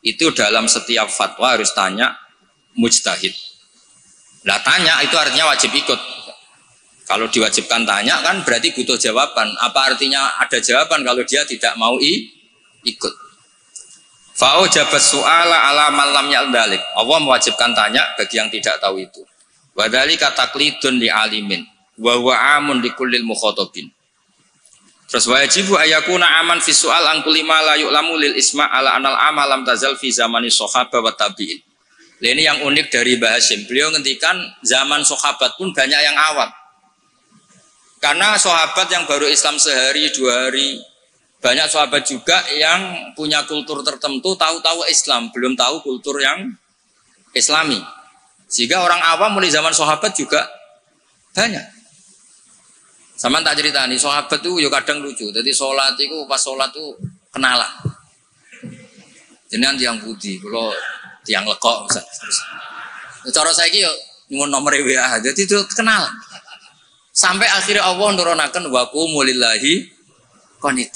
itu dalam setiap fatwa harus tanya mujtahid. Lah tanya itu artinya wajib ikut. Kalau diwajibkan tanya kan berarti butuh jawaban. Apa artinya ada jawaban kalau dia tidak mau ikut? Fa'u jabat su'ala ala man lam ya'dalik. Allah mewajibkan tanya bagi yang tidak tahu itu. Wa dzalika taqlidun li alimin wa huwa amun li kullil mukhatabin. Terus wajibu ayakuna aman fi soal angkuli ma la yu'lamu lil isma ala anal amal lam tazal fi zamani sahabat wa tabi'in. Ini yang unik dari Mbah Hasyim. Beliau ngendikan zaman sahabat pun banyak yang awam. Karena sahabat yang baru Islam sehari dua hari, banyak sahabat juga yang punya kultur tertentu, tahu-tahu Islam, belum tahu kultur yang Islami. Sehingga orang awam mulai zaman sahabat juga banyak. Sama tak cerita nih, sahabat tuh yo kadang lucu. Jadi sholat itu pas sholat tuh kenalan. Jenengan tiang putih, kalau tiang lekok misalnya. Cara saya yo nyuwun nomor WA, jadi itu kenalan. Sampai akhirnya Allah nurunakan waqumu lillahi qanit.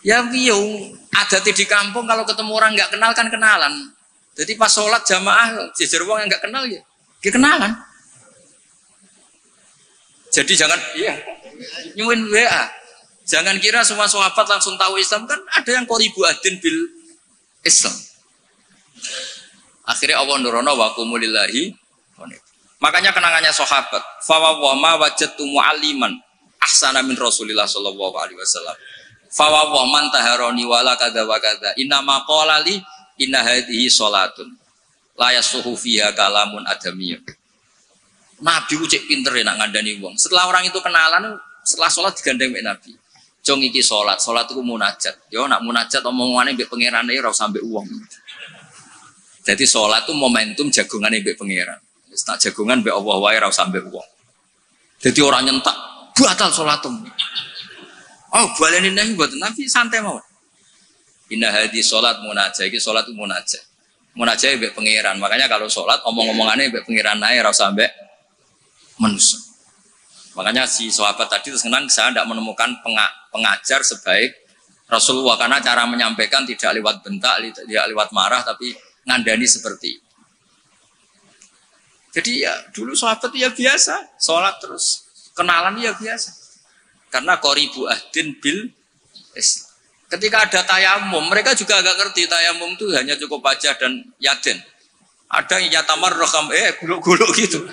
Ya biung ada di kampung kalau ketemu orang nggak kenal kan kenalan. Jadi pas sholat jamaah jejer wong yang nggak kenal ya kenalan. Jadi jangan iya nyuwun WA. Jangan kira semua sahabat langsung tahu Islam, kan ada yang qoribu adin bil Islam. Akhirnya Allah nurono wa qumulillahi. Makanya kenangannya sahabat, fa wa ma wajadtu mualliman ahsana min Rasulillah sallallahu alaihi wasallam. Fa wa man taharani wala kadza wa kadza. Inna ma qala li inna hadhihi salatun la yasuhu fiha kalamun adamiyyun. Nabi ku cek pinter ya nak ngandani wong. Setelah orang itu kenalan, setelah sholat digandeng mbek Nabi. Jong iki sholat itu munajat. Yo nak munajat omongane mbek pangerane ora usah mbek wong. Jadi sholat itu momentum jagongane mbek pangeran. Wis tak jagongan mbek Allah wae ora usah mbek wong. Jadi orang nyentak, batal sholatmu. Oh, baleni nang mboten Nabi santai mawon. Inna hadhi sholat munajat, iki sholat itu munajat. Munajat mbek pangeran. Makanya kalau sholat omong-omongane mbek pangeran ae ora usah mbek manusia. Makanya si sahabat tadi terus senang saya tidak menemukan pengajar sebaik Rasulullah karena cara menyampaikan tidak lewat bentak, tidak lewat marah, tapi ngandani seperti itu. Jadi ya dulu sahabat ya biasa, sholat terus kenalan ya biasa. Karena qoribu ahdin bil Islam. Ketika ada tayamum, mereka juga agak ngerti tayamum itu hanya cukup wajah dan yaden. Ada yang nyatamar roham, guluk-guluk gitu.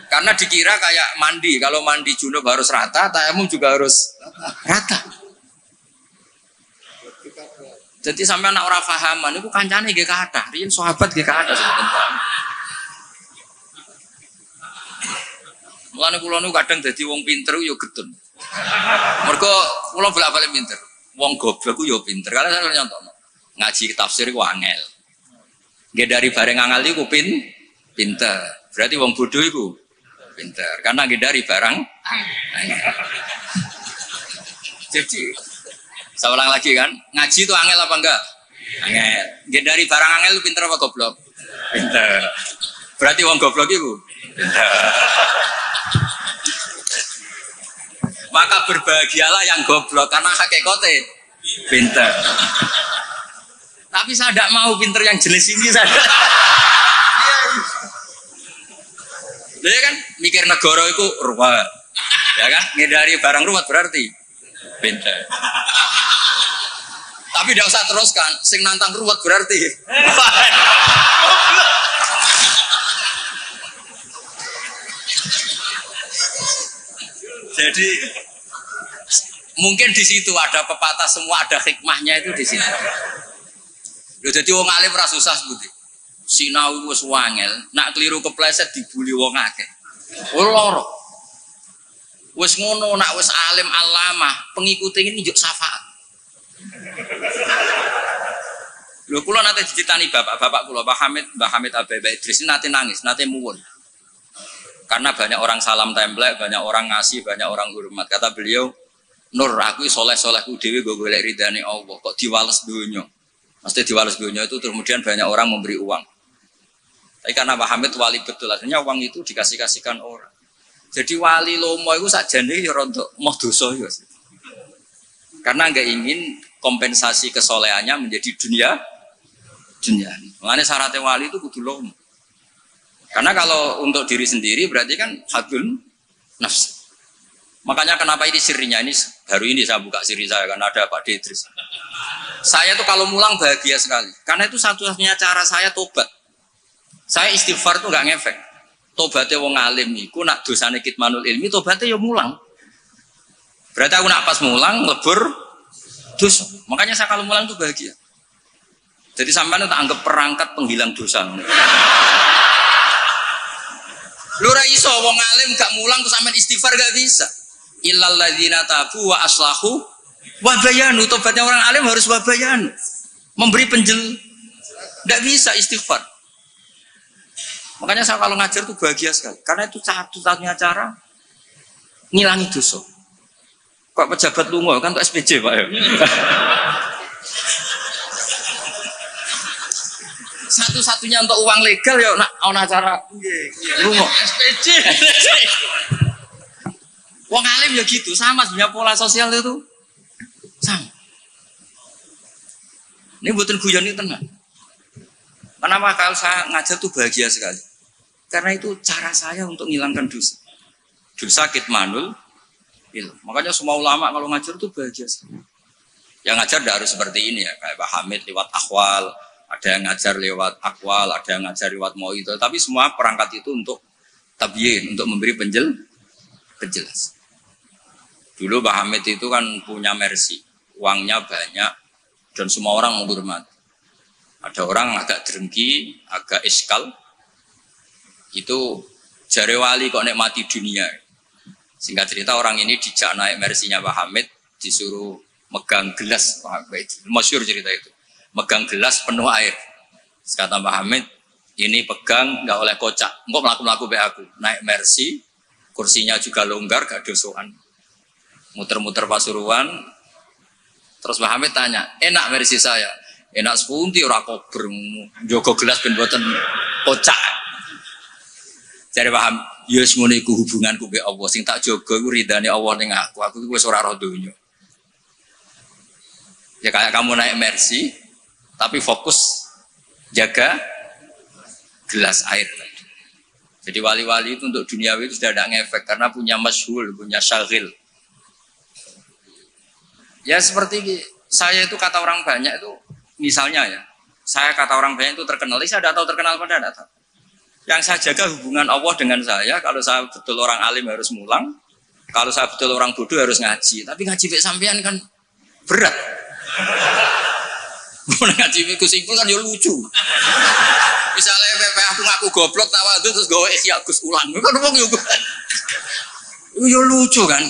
Karena dikira kayak mandi, kalau mandi junub harus rata, tayamum juga harus rata. Jadi sampai anak orang fahaman, itu kancane gak kathah, riyen sahabat gak kathah sebenarnya. Mulane kula niku kadang dadi wong pinter yo getun. Mergo kula bolak-balik pinter. Wong goblok ku yo pinter. Karena saya nyontokno. Ngaji tafsir ku angel. Nggih dari bareng angel iku pinter. Berarti wong bodoh iku pinter. Karena nggih dari barang angel. Jadi saya ulang lagi kan, ngaji itu angel apa enggak? Angel. Nggih dari barang angel itu pinter apa goblok? Pinter. Berarti wong goblok iku pinter. Maka berbahagialah yang goblok karena hakikate pinter. Tapi saya tidak mau pinter yang jenis ini saja. Dia kan mikir negara itu ruwet, ya kan? Ngindari barang ruwet berarti pinter. Tapi tidak usah teruskan, sing nantang ruwet berarti. Jadi mungkin di situ ada pepatah semua ada hikmahnya itu di situ. Loh, jadi wong alim ra susah sebuti. Sinau wis wangel, nak keliru kepleset dibuli wong akeh. Loro. Wis ngono nak wis alim alamah, pengikute ini njuk syafaat. Lho kula nate dicitani bapak-bapak kula, Mbah Hamid Abai Idris nate nangis, nate muwun. Karena banyak orang salam template, banyak orang ngasih, banyak orang hormat. Kata beliau, Nur, aku soleh-solehku dewi gue golek ridane Allah. Kok diwales dunia? Mesti diwales dunia itu kemudian banyak orang memberi uang. Tapi karena Pak Hamid wali betul, akhirnya uang itu dikasih-kasihkan orang. Jadi wali lomo itu sakjane ya rontok moh dosa ya. Karena nggak ingin kompensasi kesolehannya menjadi dunia. Makanya syaratnya wali itu kudu lomo. Karena kalau untuk diri sendiri berarti kan hadun nafs. Makanya kenapa ini sirinya, ini baru ini saya buka siri saya karena ada Pak Idris. Saya tuh kalau mulang bahagia sekali. Karena itu satu-satunya cara saya tobat. Saya istighfar tuh nggak ngefek. Tobatnya wong alim iku nak dosane kitmanul ilmi, tobatnya ya mulang. Berarti aku nak pas mulang lebur dosa. Makanya saya kalau mulang tuh bahagia. Jadi sampean tak anggap perangkat penghilang dosa. Lu ra iso wong alim gak mulang terus sampean istighfar gak bisa. Illal ladzina tabu wa aslahu wa bayanu. Tobatnya orang alim harus wa bayanu. Memberi penjel. Enggak bisa istighfar. Makanya saya kalau ngajar tuh bahagia sekali. Karena itu satu-satunya cara ngilangi dosa. Kok pejabat lungo kan tuh SPJ Pak ya. Satu-satunya untuk uang legal ya ana cara lungo SPJ. Wong alim ya gitu, sama sebenarnya pola sosial itu sama. Ini buatan guyon ini tenang. Kenapa kalau saya ngajar tuh bahagia sekali? Karena itu cara saya untuk menghilangkan dosa. Dosa kitmanul ilmu. Makanya semua ulama kalau ngajar tuh bahagia sekali. Yang ngajar tidak harus seperti ini ya, kayak Pak Hamid lewat akhwal. Ada yang ngajar lewat akwal, ada yang ngajar lewat mau'idhah, tapi semua perangkat itu untuk tabyin, untuk memberi penjelas. Dulu Pak Hamid itu kan punya mercy, uangnya banyak dan semua orang menghormati. Ada orang agak drengki, agak iskal, itu jare wali kok nikmati dunia. Singkat cerita orang ini dijak naik mercy-nya Pak Hamid, disuruh megang gelas, masyhur cerita itu. Megang gelas penuh air. Kata Mbak Hamid, ini pegang nggak oleh kocak. Engkau melaku-melaku be aku. Naik mercy, kursinya juga longgar, gak dosoan. Muter-muter Pasuruan. Terus Mbak Hamid tanya, enak mercy saya? Enak sepunti ora kober. Jogo gelas ben boten kocak. Jadi Pak Hamid, ya semono iku hubunganku be Allah. Sing tak jaga iku ridane Allah ning aku. Aku wis ora roh donya. Ya kayak kamu naik Mercy, tapi fokus jaga gelas air tadi. Jadi wali-wali itu untuk duniawi itu sudah tidak ngefek karena punya masyhul, punya syagil. Ya seperti saya itu kata orang banyak itu, misalnya ya, saya kata orang banyak itu terkenal, saya tidak tahu terkenal pada tidak tahu. Yang saya jaga hubungan Allah dengan saya, kalau saya betul orang alim harus mulang, kalau saya betul orang bodoh harus ngaji. Tapi ngaji bek sampean kan berat. Ngaji bek simpul kan ya lucu. Misalnya aku ngaku goblok tawadhu terus gawe ihya Gus ulang. Kan wong yo lucu kan.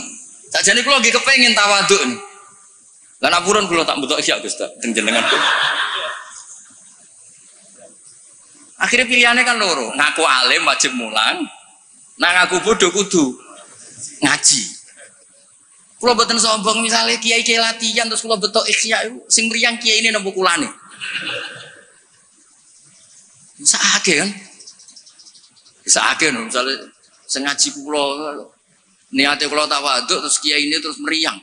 Sakjane kula nggih kepengin tawadhu. Lan apuran kula tak bentuk ihya Gus tak jenengan. Akhirnya pilihannya kan loro, ngaku alim wajib mulang, nah ngaku bodoh kudu ngaji. Kalau betul sombong misalnya kiai latihan terus kalau betul ikhya itu sing meriang kiai ini nembuk kulane. Bisa akeh kan? Bisa akeh no, misalnya sengaji kulo niate kulo tawaduk terus kiai ini terus meriang.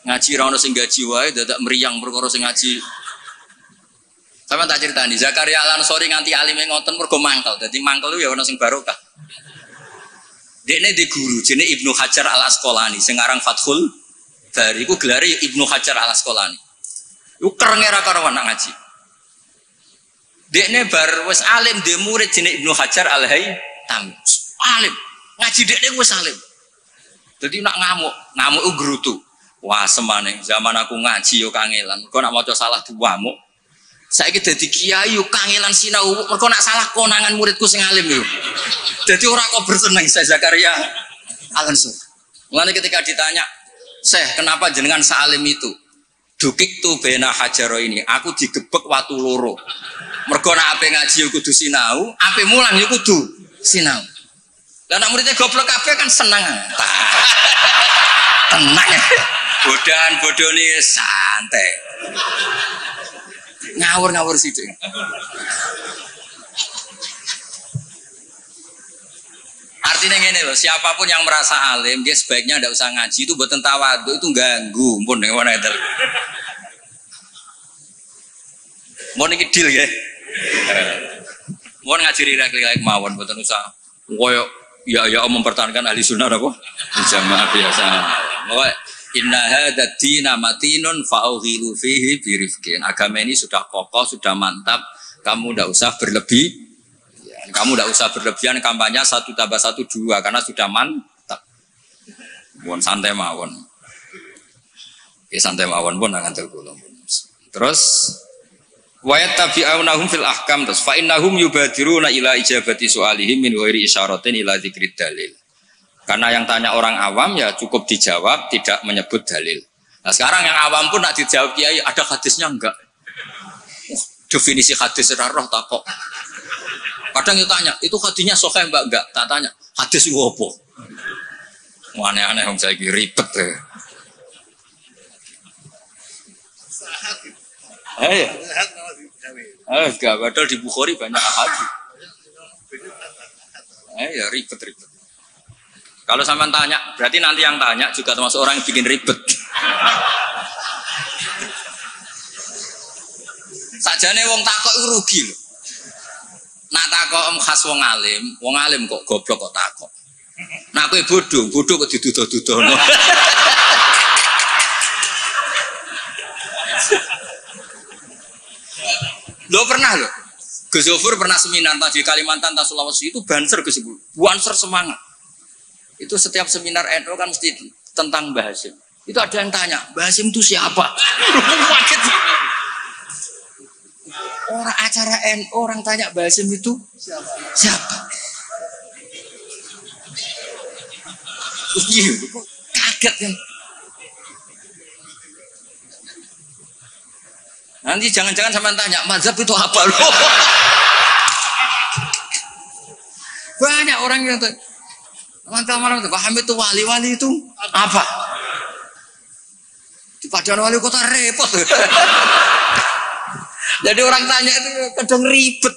Ngaji ra ono sing gaji wae dadak meriang perkara sing ngaji. Sama tak ceritani, Zakaria Al-Ansori nganti alime ngoten mergo mangkel. Dadi mangkel itu ya ana sing barokah. Dekne di guru jenenge Ibnu Hajar Al-Asqalani sing aran Fathul Bari iku gelare Ibnu Hajar Al-Asqalani. Iku kerenge ra karo anak ngaji. Dekne bar wis alim dhe murid jenenge Ibnu Hajar Al-Haytami. Alim. Ngaji dekne wis alim. Dadi nak ngamuk iku grutu. Wah semane zaman aku ngaji yo kangelan. Kok nak maca salah diwamuk. Saiki dadi kiai yo kangelan sinau, mergo nak salah konangan muridku sing alim yo. Dadi ora kok berseneng saya Zakaria Al-Ansori. Mulane ketika ditanya, "Syekh, kenapa jenengan salim itu?" Dukik tu bena hajaro ini, aku digebek watu loro. Mergo nak ape ngaji yo kudu sinau, ape mulang yo kudu sinau. Lah nak muridnya goblok kabeh kan seneng. Tenang. Bodoh-bodoh nih santai. Ngawur sithik. Artinya ngene loh, siapapun yang merasa alim, dia sebaiknya tidak usah ngaji itu buat tawadhu itu ganggu, pun yang mana itu. Mau niki deal ya? Mau ngaji rilek-rilek mawon, buatan usah. Koyok ya mempertahankan ahli sunnah apa? Jamaah biasa. Pokoknya inna hadad dina matinun fa'ughilu fihi birifkin. Agama ini sudah kokoh, sudah mantap. Kamu tidak usah berlebih. Kamu tidak usah berlebihan kampanye 1 tambah 1 2 karena sudah mantap. Mohon santai mawon. Ya santai mawon pun akan tergolong. Terus wa yattabi'unahum fil ahkam terus fa innahum yubadiruna ila ijabati su'alihim min ghairi isyaratin ila dzikrid dalil. Karena yang tanya orang awam ya cukup dijawab, tidak menyebut dalil. Nah sekarang yang awam pun nak dijawab kiai ada hadisnya enggak? Definisi hadis roh tak kok. Kadang itu tanya, itu hadisnya sahih mbak enggak? Tak tanya, hadis itu apa? Aneh-aneh yang saya ribet ya. Enggak, padahal di Bukhari banyak hadis. Ya ribet. Kalau sampean tanya, berarti nanti yang tanya juga termasuk orang yang bikin ribet. Sakjane wong takok iku rugi lho. Nak takok khas wong alim kok goblok kok takok. Nak kowe bodoh kok diduduh-duduhno. Lo pernah lho. Gus Zofur pernah seminar di Kalimantan, Sulawesi itu banser Gus Zofur. Banser semangat. Itu setiap seminar NU kan mesti tentang Mbah Hasyim. Itu ada yang tanya, Mbah Hasyim itu siapa? Orang acara NU orang tanya Mbah Hasyim itu siapa? Iya, kaget kan? Nanti jangan-jangan sampean tanya, mazhab itu apa loh? Banyak orang yang teman-teman paham itu wali-wali itu apa? Di Padang wali kota repot. Jadi orang tanya itu kadang ribet.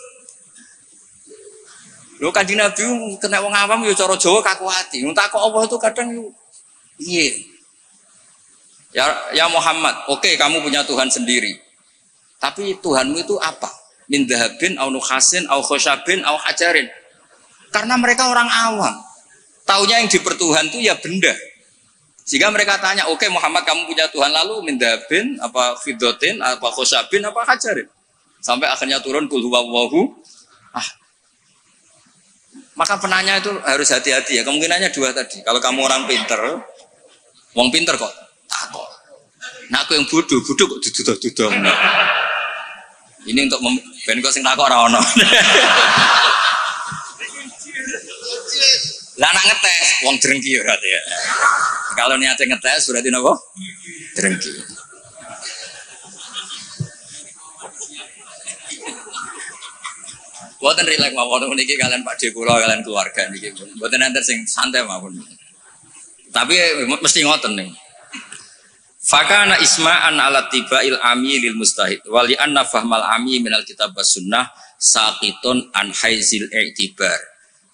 Lho Kanjeng Nabi kena wong awam ya cara Jawa kaku ati. Wong takok Allah itu kadang iya. Ya Muhammad, oke kamu punya Tuhan sendiri. Tapi Tuhanmu itu apa? Min dhahabin au nukhasin au khosyabin au hajarin. Karena mereka orang awam. Taunya yang dipertuhan itu ya benda. Sehingga mereka tanya, oke Muhammad kamu punya Tuhan, lalu min dhahabin apa fiddatin apa khosyabin apa hajarin. Sampai akhirnya turun kul huwallahu. Maka penanya itu harus hati-hati ya. Kemungkinannya dua tadi. Kalau kamu orang pinter, wong pinter kok takut. Nah aku yang bodoh kok duduh-duduh. Ini untuk ben kok sing takut ora ono. Lah nak ngetes wong drengki berarti ya. Kalau niatnya ngetes berarti napa? Drengki. Buatan rileks mawon niki kalian Pak De kula kalian keluarga niki. Buatan nanti sing santai mawon. Tapi mesti ngoten nih. Fakana isma'an ala tibail ami lil mustahid wali anna fahmal ami minal kitab was sunnah saqitun an haizil i'tibar.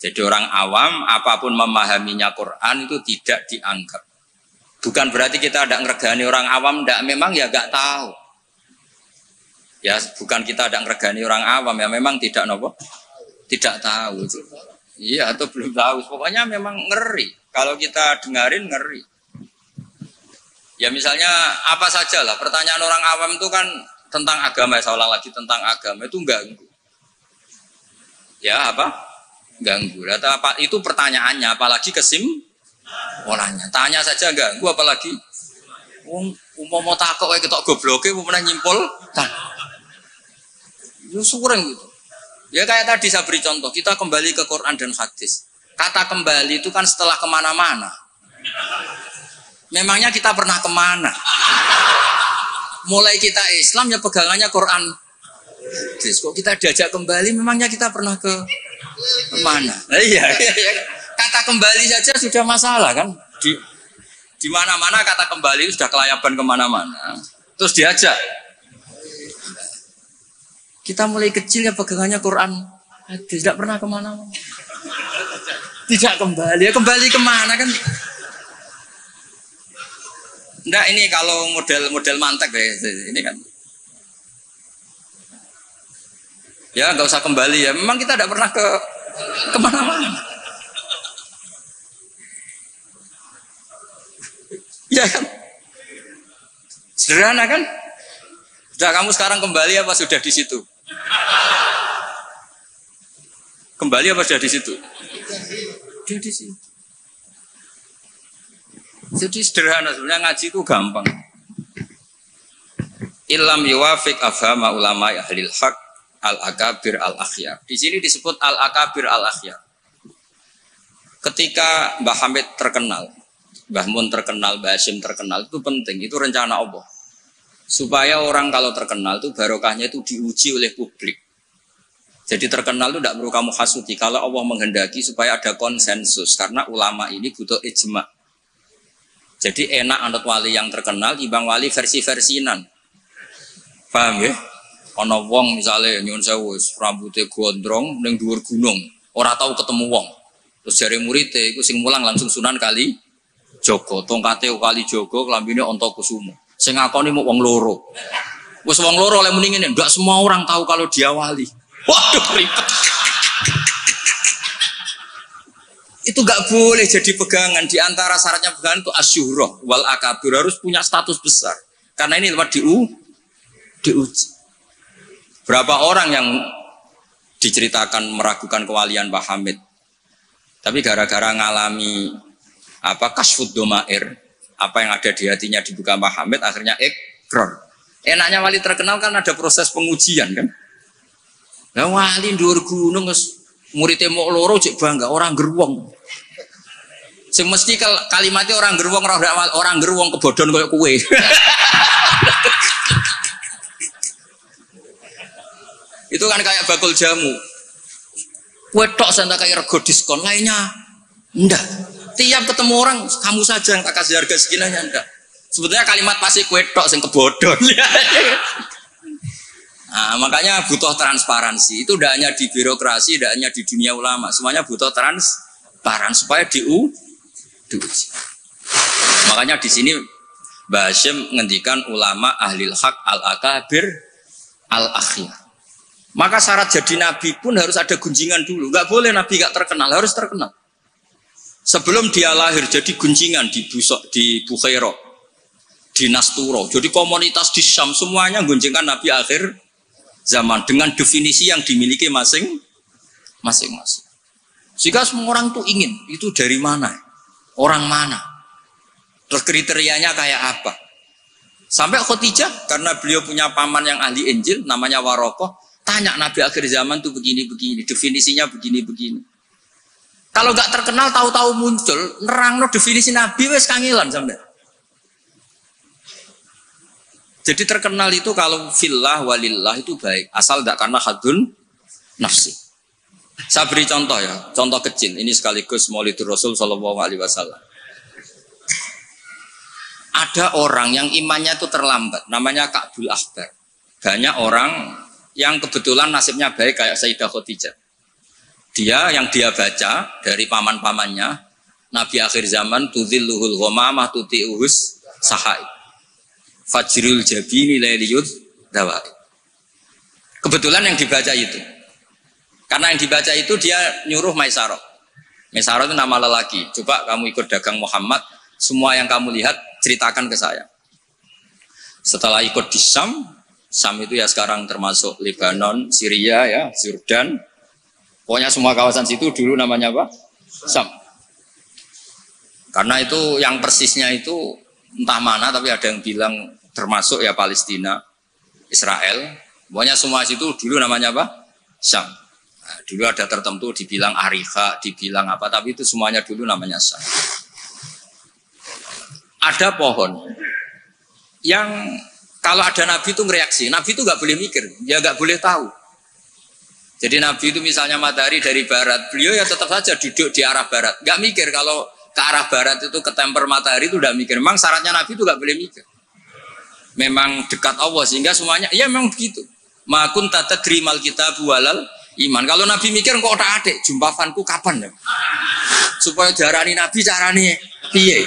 Jadi orang awam apapun memahaminya Quran itu tidak dianggap. Bukan berarti kita tidak ngeregani orang awam, tidak, memang ya nggak tahu. Ya bukan kita tidak ngeregani orang awam, ya memang tidak nopo, tidak tahu. Iya atau belum tahu. Pokoknya memang ngeri. Kalau kita dengarin ngeri. Ya misalnya apa saja lah. Pertanyaan orang awam itu kan tentang agama. Saya ulang lagi tentang agama itu ganggu. Ya apa? Ganggu. Apa itu pertanyaannya? Apalagi kesimpulannya. Tanya saja ganggu. Apalagi mau takut kayak ketok gobloke, mau pernah nyimpul. Itu sureng gitu. Ya kayak tadi saya beri contoh, kita kembali ke Quran dan hadis. Kata kembali itu kan setelah kemana-mana. Memangnya kita pernah kemana? Mulai kita Islam ya pegangannya Quran. Terus kok kita diajak kembali, memangnya kita pernah kemana? Nah, iya. Kata kembali saja sudah masalah kan? Di mana-mana kata kembali sudah kelayaban kemana-mana. Terus diajak. Kita mulai kecil ya pegangannya Quran. Tidak pernah kemana-mana. Tidak kembali. Ya kembali kemana kan? Enggak, ini kalau model mantek ya. Ini kan. Ya nggak usah kembali ya. Memang kita tidak pernah kemana-mana. Ya kan? Sederhana kan? Sudah kamu sekarang kembali apa sudah di situ? Kembali apa sudah di situ? Sudah di situ. Jadi sederhana sebenarnya ngaji itu gampang. Illam yuwafiq afhama ulama ahlil haq al-akabir al-akhyar. Di sini disebut al-akabir al-akhyar. Ketika Mbah Hamid terkenal, Mbah Mun terkenal, Mbah Hashim terkenal, itu penting, itu rencana Allah. Supaya orang kalau terkenal itu barokahnya itu diuji oleh publik. Jadi terkenal itu tidak perlu kamu hasuti. Kalau Allah menghendaki supaya ada konsensus, karena ulama ini butuh ijma. Jadi enak anut wali yang terkenal dibanding wali versi-versinan. Paham ya? Ana wong misalnya nyuwun sewu rambutnya gondrong ning dhuwur gunung, ora tahu ketemu wong. Terus jare muridé iku sing mulang langsung Sunan Kali Jogo, tongkate Kali Jogo, klambine Antakusuma. Sing ngakoni mung wong loro. Wis wong loro oleh muni ngene, enggak semua orang tahu kalau dia wali. Waduh ribet. Itu enggak boleh jadi pegangan. Di antara syaratnya pegangan itu asyuhrah wal akabir, harus punya status besar. Karena ini lewat diuji. Berapa orang yang diceritakan meragukan kewalian Mbah Hamid, tapi gara-gara ngalami kasfud domair, apa yang ada di hatinya dibuka Mbah Hamid, akhirnya ikrar. Enaknya wali terkenal kan ada proses pengujian kan. Nah wali dhuwur gunung muridé mok loro cek bangga orang geruwong. Sing mesti kalimatnya orang geruwong, orang geruwong kebodhon koyo kowe. Itu kan kayak bakul jamu. Kue tok saya tak kayak rego diskon, lainnya enggak. Tiap ketemu orang kamu saja yang tak kasih harga seginanya enggak. Sebetulnya kalimat pasti kue tok sing kebodhon. Nah, makanya butuh transparansi. Itu tidak hanya di birokrasi, tidak hanya di dunia ulama, semuanya butuh transparan supaya diuji. Makanya di sini Mbah Hasyim ngendikan ulama ahlil haq al-akabir al-akhir. Maka syarat jadi nabi pun harus ada gunjingan dulu. Enggak boleh nabi enggak terkenal, harus terkenal. Sebelum dia lahir jadi gunjingan di Bukhairah, di Nasturo. Jadi komunitas di Syam semuanya gunjingkan nabi akhir zaman dengan definisi yang dimiliki masing-masing. Jika semua orang tuh ingin, itu dari mana? Orang mana? Terus kriterianya kayak apa? Sampai Khadijah, karena beliau punya paman yang ahli Injil, namanya Warokoh, tanya nabi akhir zaman tuh begini-begini, definisinya begini-begini. Kalau nggak terkenal, tahu-tahu muncul, nerangno definisi nabi wes kangelan sampai. Jadi terkenal itu kalau fillah walillah itu baik, asal tidak karena hadun nafsi. Saya beri contoh ya, contoh kecil. Ini sekaligus Maulidur Rasul Shallallahu Alaihi Wasallam. Ada orang yang imannya itu terlambat, namanya Ka'bul Ahbar. Banyak orang yang kebetulan nasibnya baik kayak Sayyidah Khadijah. Dia yang dia baca dari paman-pamannya, Nabi akhir zaman tudzilluhul ghamamah tuti'uhus sahai. Fajrul jabini lailiyud dawai. Kebetulan yang dibaca itu. Karena yang dibaca itu dia nyuruh Maisarah. Maisarah itu nama lelaki. Coba kamu ikut dagang Muhammad, semua yang kamu lihat ceritakan ke saya. Setelah ikut di Syam itu ya sekarang termasuk Lebanon, Syria ya, Jordan. Pokoknya semua kawasan situ dulu namanya apa? Syam. Karena itu yang persisnya itu entah mana, tapi ada yang bilang termasuk ya Palestina, Israel. Pokoknya semua situ dulu namanya apa? Syam. Nah, dulu ada tertentu dibilang Arifa, dibilang apa, tapi itu semuanya dulu namanya Syam. Ada pohon yang kalau ada nabi itu ngereaksi. Nabi itu nggak boleh mikir, dia nggak boleh tahu. Jadi nabi itu misalnya matahari dari barat, beliau ya tetap saja duduk di arah barat. Nggak mikir kalau ke arah barat itu ketemper matahari itu udah mikir. Memang syaratnya nabi itu nggak boleh mikir. Memang dekat Allah sehingga semuanya, ya memang begitu. Ma kunta tadri mal kitab walal iman. Kalau nabi mikir kok tak adek, jumpafanku kapan ya? Supaya diarani nabi carane piye?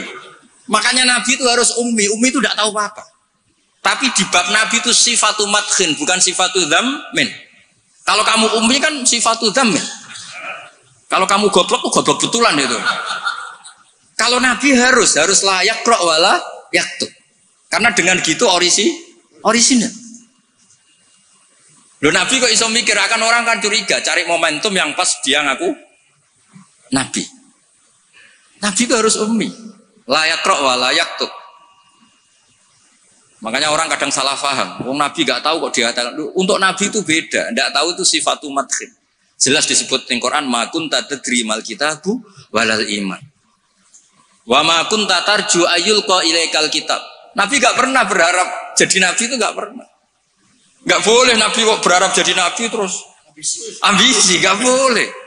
Makanya nabi itu harus ummi. Ummi itu tidak tahu apa-apa. Tapi di bab nabi itu sifatu madkhin, bukan sifatu dzammin. Kalau kamu ummi kan sifatu dzammin. Kalau kamu goblok tuh goblok betulan itu. Kalau nabi harus layak yaqra wala yaktub. Karena dengan gitu orisinal. Loh nabi kok iso mikir, akan orang kan curiga, cari momentum yang pas dia ngaku nabi. Nabi itu harus ummi. Layak rok wa layak tuh. Makanya orang kadang salah paham. Wong nabi gak tahu kok dia katakan. Untuk nabi itu beda. Tidak tahu itu sifatu madkhin. Jelas disebut di Quran. Ma kunta tadri mal kitabu walal iman. Wa ma kunta tarju ayyulqa ilaikal kitab. Nabi gak pernah berharap jadi nabi, itu gak pernah. Gak boleh nabi kok berharap jadi nabi terus ambisi. Gak boleh.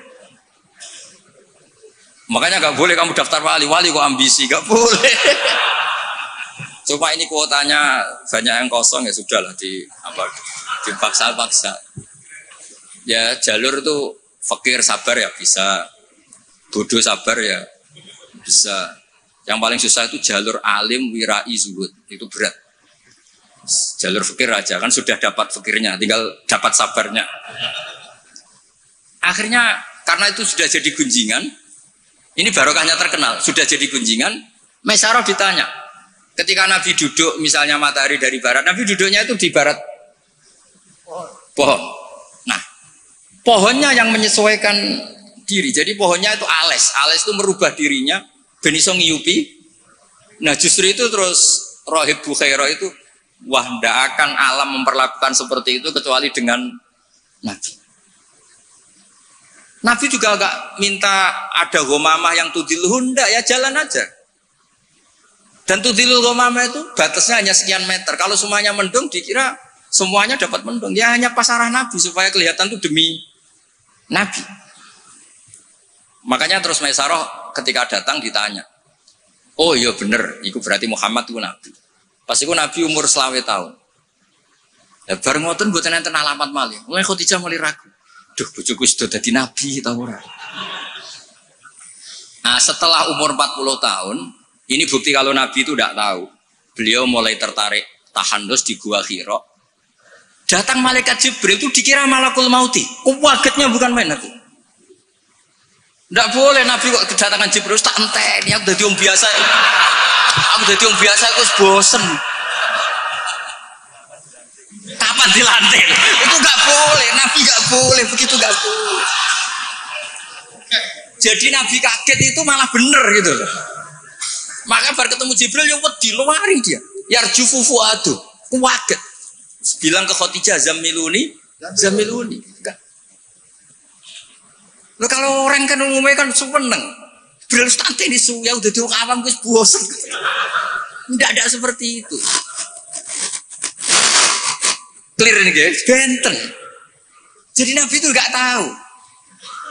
Makanya gak boleh kamu daftar wali kok ambisi, gak boleh. Cuma ini kuotanya banyak yang kosong ya sudahlah dipaksa-paksa. Ya jalur itu fakir sabar ya bisa, bodoh sabar ya bisa. Yang paling susah itu jalur alim wirai zuhud, itu berat. Jalur fakir aja kan sudah dapat fakirnya, tinggal dapat sabarnya. Akhirnya karena itu sudah jadi gunjingan. Ini barokahnya terkenal, sudah jadi gunjingan. Maisarah ditanya, ketika Nabi duduk misalnya matahari dari barat, Nabi duduknya itu di barat pohon. Nah, pohonnya yang menyesuaikan diri. Jadi pohonnya itu ales itu merubah dirinya, ben iso ngiyupi. Nah, justru itu terus Rahib Bukhairah itu, wah ndak akan alam memperlakukan seperti itu kecuali dengan Nabi. Nabi juga agak minta ada ghamamah yang tudilluhun, enggak ya jalan aja. Dan tudilul ghamamah itu batasnya hanya sekian meter. Kalau semuanya mendung dikira semuanya dapat mendung. Ya hanya pas arah Nabi supaya kelihatan itu demi Nabi. Makanya terus Maisarah ketika datang ditanya. Oh iya bener, itu berarti Muhammad itu Nabi. Pas itu Nabi umur 20 tahun. Ya bareng ngoten mboten enten alamat malih. Mulai Khadijah mulai ragu. Duh, bojoku sudah jadi nabi tahu ora. Nah, setelah umur 40 tahun, ini bukti kalau nabi itu tidak tahu. beliau mulai tertarik tahandus di Gua Hira. Datang malaikat Jibril itu dikira malakul mauti. Kagetnya bukan main aku. Tidak boleh Nabi kok kedatangan Jibril tak enteni, aku jadi orang biasa. Aku jadi orang biasa aku bosen. Kapan dilantik? Itu nggak boleh, Nabi nggak boleh, begitu nggak boleh. Jadi Nabi kaget itu malah bener gitu. Maka baru ketemu Jibril yang wedi luari dia. Yarju fuadu, kaget. Bilang ke Khadijah zamiluni. Enggak. Loh, kalau orang kan umumnya kan seneng. Jibril stanti di suya udah di awam gue bosen. Tidak ada seperti itu. Clear ini guys, benten. Jadi Nabi itu nggak tahu.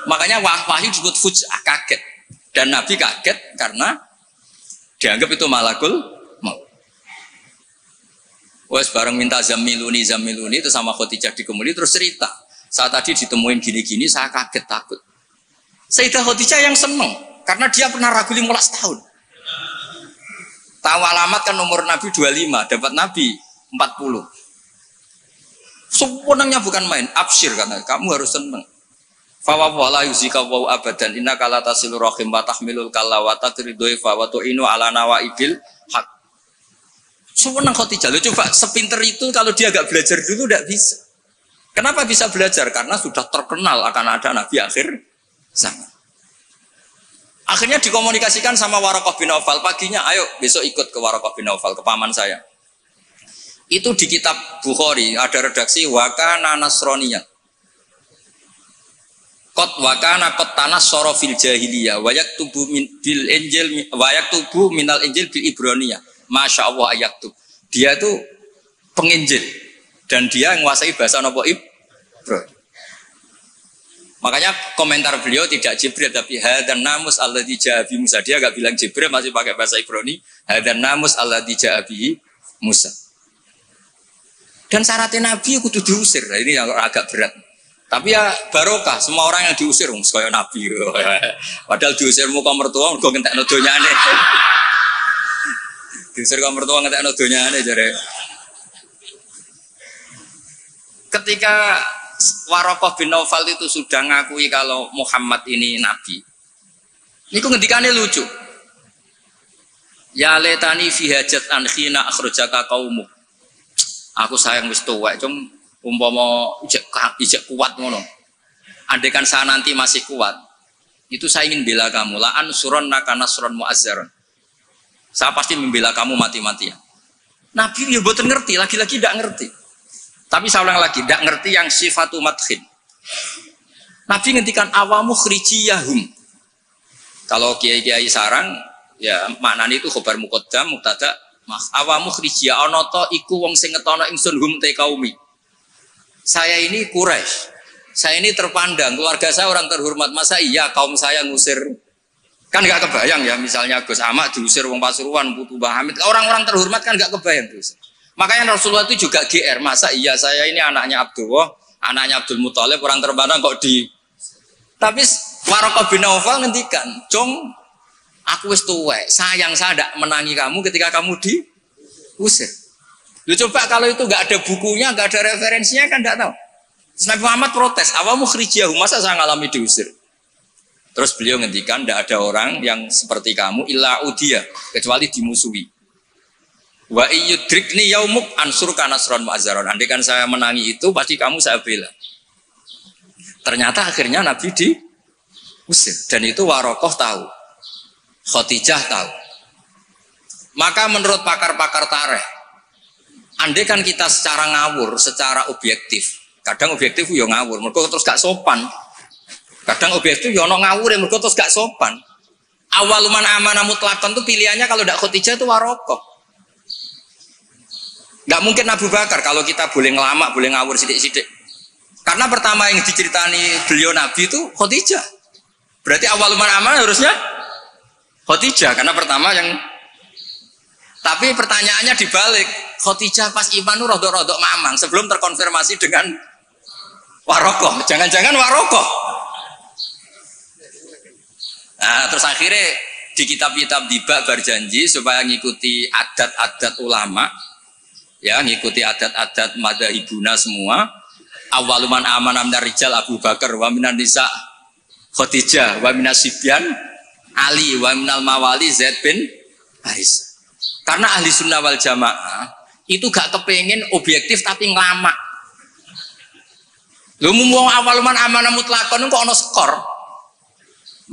Makanya wahyu disebut fuj'ah, kaget. Dan Nabi kaget karena dianggap itu malakul maut. Wes bareng minta zamiluni itu sama Khadijah dikemuli terus cerita. Saat tadi ditemuin gini-gini saya kaget takut. Sayyidah Khadijah yang seneng karena dia pernah ragu 15 tahun. Tahu alamat kan nomor Nabi 25, dapat Nabi 40. Sebenarnya bukan main, absyir karena kamu harus seneng. Fa wa la yuzika wa abadan innaka la tasilur rahim wa tahmilul kalla wa tadridoi fa wa tu'inu ala nawaibil haq. Sebenarnya Khadijah, lo coba sepinter itu kalau dia agak belajar dulu tidak bisa. Kenapa bisa belajar? Karena sudah terkenal akan ada Nabi akhir zaman. Akhirnya dikomunikasikan sama Waraqah bin Naufal paginya, ayo besok ikut ke Waraqah bin Naufal, ke paman saya. Itu di kitab Bukhari ada redaksi wakana nasroniyan. Kot wakana kot tanas sorofil jahiliyah wayak tubuh bil injil wayak tubuh minal injil bil ibroniyah. Masya Allah ayat tuh. Dia tuh penginjil dan dia menguasai bahasa nopo Ibro. Makanya komentar beliau tidak Jibril tapi hadan namus alladzi ja'a bi Musa. Dia enggak bilang Jibril, masih pakai bahasa Ibrani. Hadan namus alladzi ja'a bi Musa. Dan syaratnya Nabi kudu diusir. Nah, ini yang agak berat. Tapi ya barokah, semua orang yang diusir kaya Nabi. Padahal diusir muka mertua mergo ngentekno donyane. Diusir ka mertua ngentekno donyane jare. Ketika Waraqah bin Naufal itu sudah ngakui kalau Muhammad ini nabi. Niku ngendikane lucu. Ya letani fi hajat an khina akhrajaka qaumuk. Aku sayang wis tuwek, cum umpama ijek kuat ngono. Andaikan saya nanti masih kuat, itu saya ingin bela kamu. La ansurannaka nasran mu'azzaran. Saya pasti membela kamu mati-matian. Nabi ya boten ngerti, lagi-lagi tidak ngerti. Tapi saya ulang lagi, tidak ngerti yang sifatu madkhin. Nabi ngendikan awamu khrijiyahum. Kalau kiai-kiai sarang, ya maknanya itu khobar muqaddam, mubtada. Mas awamu khrijiyah ana ta iku wong sing ngetono ingsun hum te kaumi. Saya ini Quraisy. Saya ini terpandang, keluarga saya orang terhormat. Masa iya kaum saya ngusir? Kan enggak kebayang ya, misalnya Gus Ahmad diusir wong Pasuruan, Putu Bahamid, orang-orang terhormat kan enggak kebayang terus. Makanya Rasulullah itu juga GR, masa iya saya ini anaknya Abdullah, anaknya Abdul Muthalib, orang terpandang kok di. Tapi Waraqah bin Naufal ngendikan, "Cung, aku wis tuwek, sayang saya tidak menangi kamu ketika kamu diusir." Lu coba kalau itu nggak ada bukunya, nggak ada referensinya kan nggak tahu. Terus Nabi Muhammad protes, awamu khrijiyahum, masa saya ngalami diusir. Terus beliau ngendikan, tidak ada orang yang seperti kamu illa udiya, kecuali dimusuhi. Wa iyyudrikni yaumuk ansurka nasron mu'azzaron. Andaikan saya menangi itu, pasti kamu saya bela. Ternyata akhirnya Nabi diusir, dan itu Waraqah tahu. Khadijah tahu. Maka menurut pakar-pakar tarikh, andai kan kita secara ngawur, secara objektif, kadang objektif yo ngawur, mergo terus gak sopan. Kadang objektif yo ono ngawur, mergo terus gak sopan. Awaluman amanah mutlaqan itu pilihannya kalau ndak Khadijah itu Waraqah. Gak mungkin Abu Bakar kalau kita boleh ngelamak, boleh ngawur sidik-sidik. Karena pertama yang diceritani beliau Nabi itu Khadijah. Berarti awaluman amanah harusnya Khadijah, karena pertama yang. Tapi pertanyaannya dibalik, Khadijah pas iman itu rodok-rodok mamang sebelum terkonfirmasi dengan Waraqah. Jangan-jangan Waraqah. Nah, terus akhirnya di kitab-kitab dibak berjanji supaya ngikuti adat-adat ulama, ya ngikuti adat-adat madzhabuna semua. Awaluman amanah minar rijal Abu Bakar wa minan nisa Khadijah wa minas sibyan Ali wa minal mawali Zaid bin Haris. Karena ahli sunnah wal jamaah itu gak kepengen objektif tapi ngelama. Lu mau awaluman amanah mutlakon kok ono skor.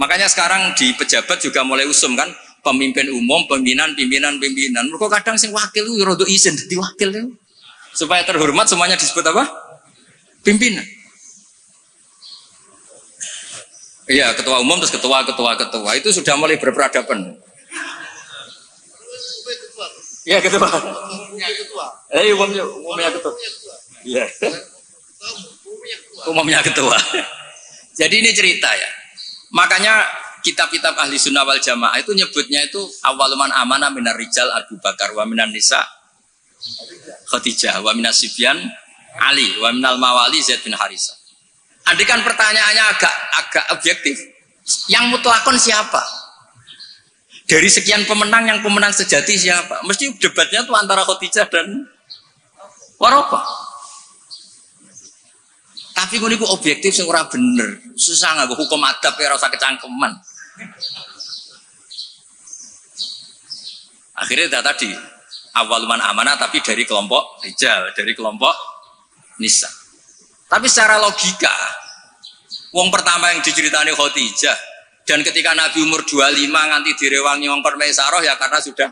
Makanya sekarang di pejabat juga mulai usum kan, pemimpin umum, pimpinan. Mereka kadang sing wakil itu rodo izin di wakil itu. Supaya terhormat semuanya disebut apa? Pimpinan. Iya, ketua umum terus ketua itu sudah mulai berperadaban. Iya, ketua. Umumnya ketua. Iya. Umumnya ketua. Jadi ini cerita ya. Makanya kitab-kitab ahli sunnah wal jamaah itu nyebutnya itu awaluman amanah minar rijal Abu Bakar wa minan nisa Khadijah wa minas sibyan Ali wa minal mawali Zaid bin Harisah. Andai kan pertanyaannya agak objektif, yang mutlakon siapa? Dari sekian pemenang, yang pemenang sejati siapa? Mesti debatnya tuh antara Khadijah dan Warokah. Tapi gue objektif sing ora bener, susah nggak hukum adab ya rasa kecangkeman. Akhirnya tadi awaluman amanah tapi dari kelompok rijal, dari kelompok nisa. Tapi secara logika, wong pertama yang diceritani Khadijah dan ketika Nabi umur 25 nganti direwangi wong Maisarah ya karena sudah.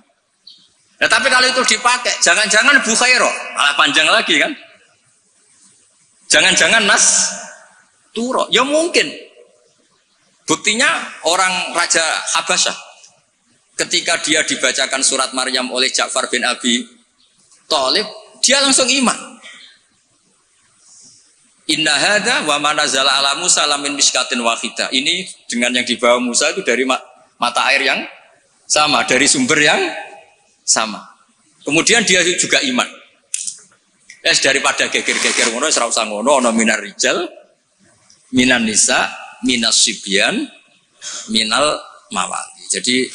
Nah, tapi kalau itu dipakai, jangan-jangan Bukhairah malah panjang lagi kan? Jangan-jangan Nas Turo, ya mungkin. Buktinya orang Raja Habasyah ketika dia dibacakan surat Maryam oleh Ja'far bin Abi Thalib, dia langsung iman. Inna hadza wa manazala ala Musa lamin miskatin wahidah. Ini dengan yang dibawa Musa itu dari mata air yang sama, dari sumber yang sama. Kemudian dia juga iman. Daripada geger-geger ngono ora usah ngono, ana minar rijal, minan nisa, minas sibyan, minal mawali. Jadi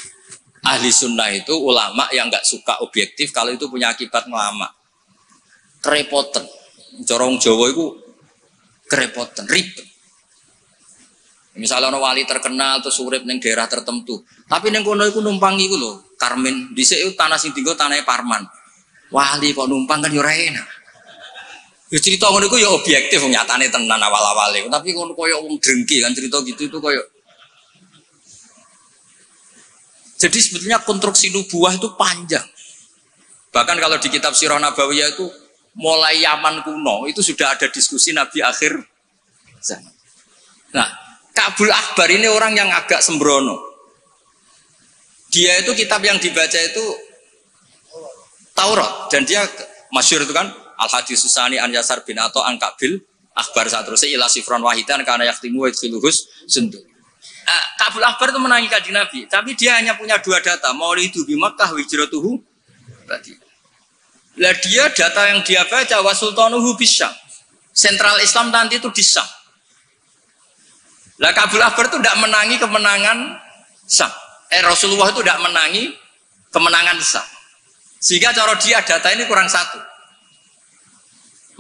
ahli sunnah itu ulama yang enggak suka objektif kalau itu punya akibat ngelama. Kerepotan. Corong Jawa itu kerepotan, ribet. Misalnya ono wali terkenal atau urip ning daerah tertentu, tapi ning kono iku numpang iku lho, Karmen. Dhisik iku tanah sing dienggo tanahe Parman. Wali kok numpang kan yo ora enak. Ya cerita ngono iku ya objektif nyatane tenan awal-awale, tapi kono koyo wong drengki kan cerita gitu itu koyo. Jadi sebetulnya konstruksi nubuah itu panjang. Bahkan kalau di kitab Sirah Nabawiyah itu mulai Yaman kuno itu sudah ada diskusi Nabi akhir zaman. Nah, Ka'bul Akbar ini orang yang agak sembrono. Dia itu kitab yang dibaca itu Taurat dan dia masyhur itu kan Al-Hadis Susani an Yasar bin Atha an Ka'bil Akbar satrusnya ila sifron wahidan karena yaktimu wa idkhiluhus sunduh. Ka'bul Akbar itu menangi Kanjeng Nabi, tapi dia hanya punya dua data, maulidu bi Makkah wa hijratuhu tadi. Lah dia data yang dia baca wa sultanuhu bisyam. Sentral Islam nanti itu di Syam. Lah Ka'bul Akbar itu tidak menangi kemenangan Syam. Rasulullah itu tidak menangi kemenangan Syam. Sehingga cara dia data ini kurang satu.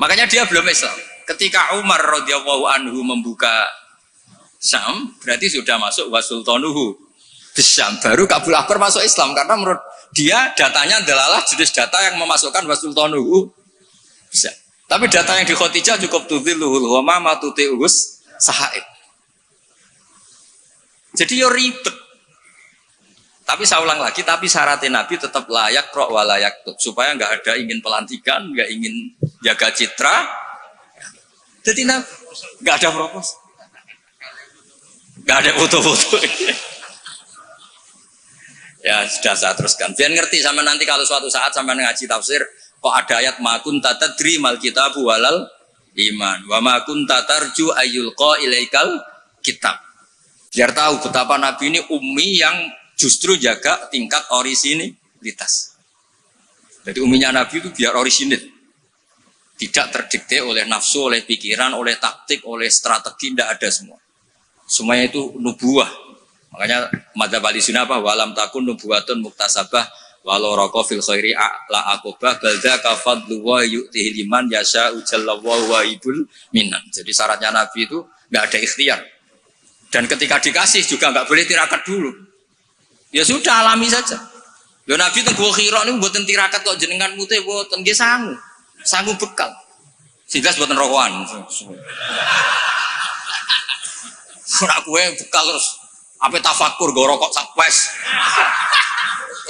Makanya dia belum Islam. Ketika Umar radhiyallahu anhu membuka Syam, berarti sudah masuk wa sultanuhu bisyam. Baru Ka'bul Akbar masuk Islam karena menurut dia datanya adalah jenis data yang memasukkan wa sultanuhu bisa. Tapi data yang di Khadijah cukup tudhilluhul ghama matuti'us sahaib. Jadi yo ribet. Tapi saya ulang lagi, tapi syaratnya Nabi tetap layak roh wa layak tub, supaya nggak ada ingin pelantikan, nggak ingin jaga citra. Jadi nggak ada propos, nggak ada foto-foto. Ya sudah saya teruskan. Biar ngerti sama nanti kalau suatu saat sampai ngaji tafsir, kok ada ayat makun tatadri mal kitabu walal iman, wa makun tatarju ayyulqa ilaikal kitab. Biar tahu betapa Nabi ini ummi yang justru jaga tingkat orisinilitas. Jadi umminya Nabi itu biar orisinil, tidak terdikte oleh nafsu, oleh pikiran, oleh taktik, oleh strategi, tidak ada semua. Semuanya itu nubuah, Makanya madzhab Ahlussunnah apa walam takun nubuwatun muktasabah walau raqo fil khairi la aqobah balda kafadlu wa yu'tihi liman yasha ujalla wa ibul minan. Jadi syaratnya Nabi itu enggak ada ikhtiar. Dan ketika dikasih juga enggak boleh tirakat dulu. Ya sudah alami saja. Lho Nabi teng Gua Hira niku mboten tirakat kok jenengan mute mboten nggih sangu. Sangu bekal. Jelas mboten rokokan. Ora kowe bekal terus ape tafakur go rokok sak wes.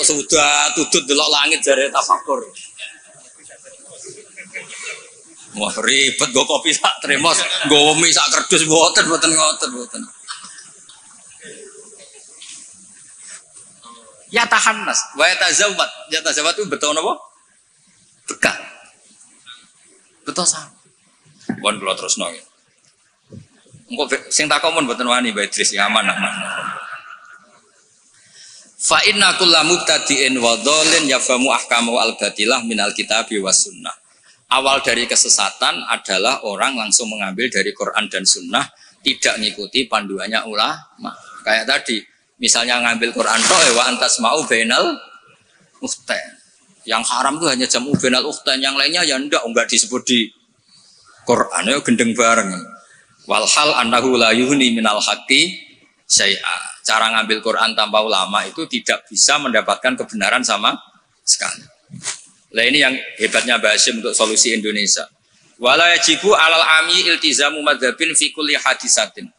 Sudah tutut delok langit jare tafakur. Wah ribet go kopi sak tremos, go mie sak kerdus mboten ngoten. Ya tahannas, wa tazawwad. Ya tazawwad itu betul napa? Bekal. Betul sama. Pun kula terusno. Engko sing takon mboten wani Mbak Idris ya aman. Fa inna kullu mubtadi'in wa dhalin yafhamu ahkamu al-batilah minal kitabi was sunnah. Awal dari kesesatan adalah orang langsung mengambil dari Quran dan sunnah, tidak mengikuti panduannya ulama. Kayak tadi, misalnya ngambil Quran toh wa antasma'u bainal ukhtain. Yang haram itu hanya jam'u bainal ukhtain, yang lainnya ya enggak disebut di Quran, ya gendeng bareng. Walhal annahu la yuhni minal haqqi syai'a. Cara ngambil Quran tanpa ulama itu tidak bisa mendapatkan kebenaran sama sekali. Nah ini yang hebatnya Mbak Hashim untuk solusi Indonesia. Wala yajibu alal ami iltizamu madzhabin fi kulli hadisatin.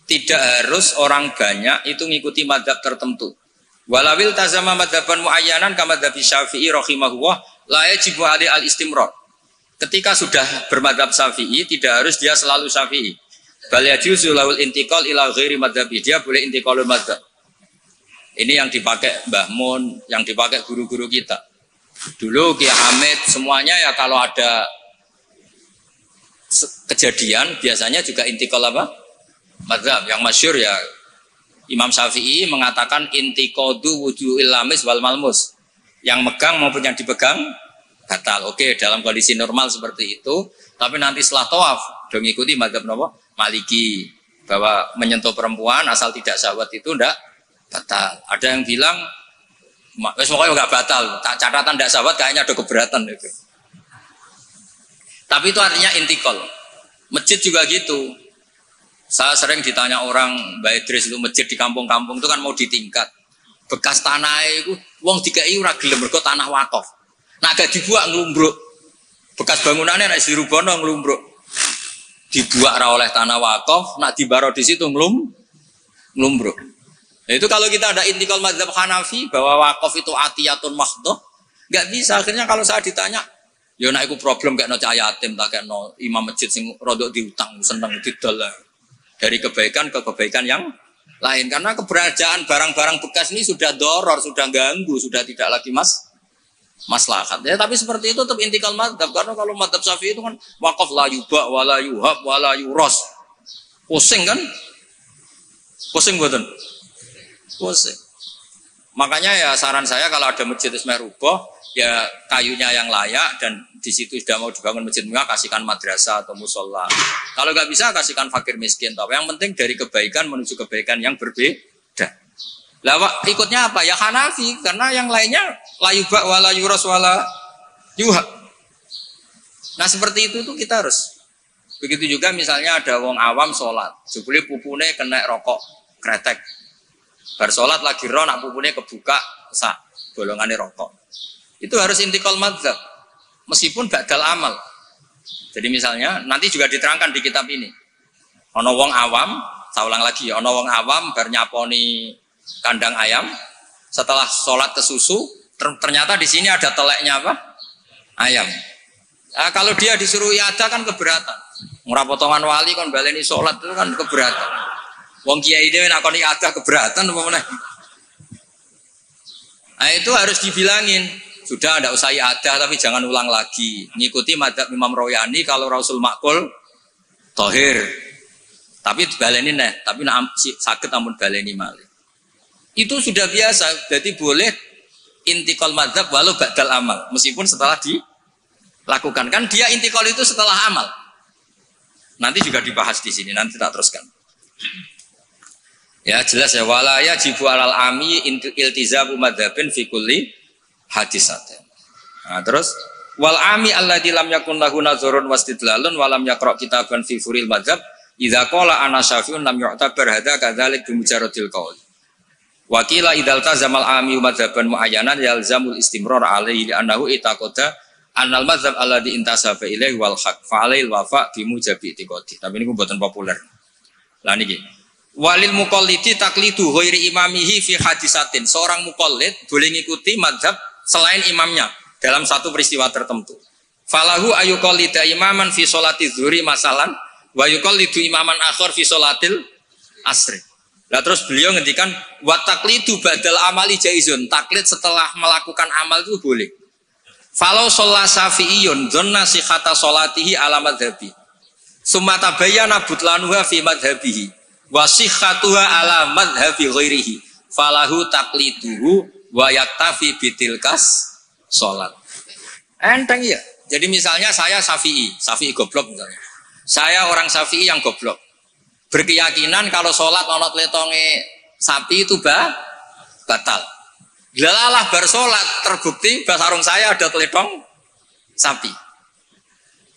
Tidak harus orang banyak itu mengikuti madzhab tertentu. Walawil tazama madzhaban muayyanan kama madzhabi Syafi'i rahimahullah la yajibu ali al istimrar. Ketika sudah bermadzhab Syafi'i tidak harus dia selalu Syafi'i. Bal yajuzu lahul intiqal ila ghairi madzhabi, dia boleh intiqalul madzhab. Ini yang dipakai Mbah Mun, yang dipakai guru-guru kita. Dulu Ki Hamid semuanya ya kalau ada kejadian biasanya juga intiqal apa? Madzhab. Yang masyhur ya Imam Syafi'i mengatakan intiqadu wujuhil lamis wal malmus. Yang megang maupun yang dipegang batal. Oke, dalam kondisi normal seperti itu, tapi nanti setelah tawaf dong ikuti madzhab napa? Maliki, bahwa menyentuh perempuan asal tidak syahwat itu ndak batal. Ada yang bilang wes pokoknya enggak batal, catatan ndak syahwat kayaknya ada keberatan itu. Tapi itu artinya intikal. Masjid juga gitu. Saya sering ditanya orang, Mbak Idris itu masjid di kampung-kampung itu kan mau ditingkat. Bekas tanah itu wong dikai ora gelem mergo tanah wakaf. Nak gak dibuat nglumbruk. Bekas bangunannya nek dirubono nglumbruk. Dibuat oleh tanah wakaf, nak dibaro di situ nglumbruk. Nah, itu kalau kita ada intikal madzhab Hanafi bahwa wakaf itu atiyatun mahdhah, enggak bisa. Akhirnya kalau saya ditanya, ya nek iku problem kayak no cahaya yatim tak kayak no imam masjid sing rodok diutang seneng didol dari kebaikan ke kebaikan yang lain, karena keberadaan barang-barang bekas ini sudah doror, sudah ganggu, sudah tidak lagi maslahat. Ya, tapi seperti itu tetap intikal madzhab, karena kalau madzhab Syafi'i itu kan wakaf la yuba wala yuhab wala yuros. Pusing kan? Pusing mboten? Pusing. Makanya ya saran saya kalau ada masjid ismeh ruboh, ya kayunya yang layak dan di situ sudah mau dibangun masjid mewah, kasihkan madrasah atau musola. Kalau nggak bisa kasihkan fakir miskin. Tapi yang penting dari kebaikan menuju kebaikan yang berbeda. Lah ikutnya apa? Ya Hanafi, karena yang lainnya la yuba wala yuras wala yuhab. Nah seperti itu tuh kita harus. Begitu juga misalnya ada wong awam sholat, jebule pupune kena rokok kretek. Bar sholat lagi roh nak pupune kebuka sak bolongane rokok. Itu harus intikal madzhab. Meskipun badal amal. Jadi misalnya nanti juga diterangkan di kitab ini. Ono wong awam, saya ulang lagi ya, ono wong awam bar nyaponi kandang ayam, setelah sholat ke susu, ternyata di sini ada teleknya apa? Ayam. Nah, kalau dia disuruh iada kan keberatan. Ngurah potongan wali kon baleni sholat itu kan keberatan. Wong kiai dhewe nak kon iada keberatan apa meneh? Nah, itu harus dibilangin. Sudah ada usah iada tapi jangan ulang lagi. Ngikuti madzhab Imam Royani kalau Rasul Makul Tohir. Tapi baleni neh, tapi nak sakit amun baleni malih. Itu sudah biasa, jadi boleh intikal madzhab walau badal amal, meskipun setelah dilakukan. Kan dia intikal itu setelah amal. Nanti juga dibahas di sini, nanti tak teruskan. Ya jelas ya, wala yajibu alal ami iltizamu madzhabin fi kulli hadisatin. Nah, terus wal ami alladzi lam yakun lahu nazarun wastidlalun wa lam yaqra kitaban fi furil madzhab idza qala ana syafi'un lam yu'tabar hadza kadzalik bi mujarradil qaul. Wa qila idzal tazamal ami madzhaban muayyanan yalzamul istimrar alaihi li annahu itaqada annal madzhab alladzi intasaba ilaihi wal haq fa alail wafa bi mujabi itiqadi. Tapi ini mboten populer. Lah niki walil muqallidi taqlidu ghairi imamihi fi hadisatin. Seorang muqallid boleh ngikuti madzhab selain imamnya dalam satu peristiwa tertentu. Falahu ayuqallida imaman fi sholati dzuhri masalan wa yuqallidu imaman akhar fi sholatil asri. Lah terus beliau ngendikan wa taqlidu badal amali jaizun. Taklid setelah melakukan amal itu boleh. Falau sholat syafi'iyun dhanna sihhata sholatihi ala madhabi summa tabayyana butlanuha fi madhabihi wa sihhatuha ala madhabi ghairihi falahu taqliduhu wa yaktafi bitilkas sholat. Enteng ya. Jadi misalnya saya Syafi'i goblok misalnya. Saya orang Syafi'i yang goblok. Berkeyakinan kalau sholat ana tletonge sapi itu batal. Lalalah bar sholat terbukti basarung saya ada teletong sapi.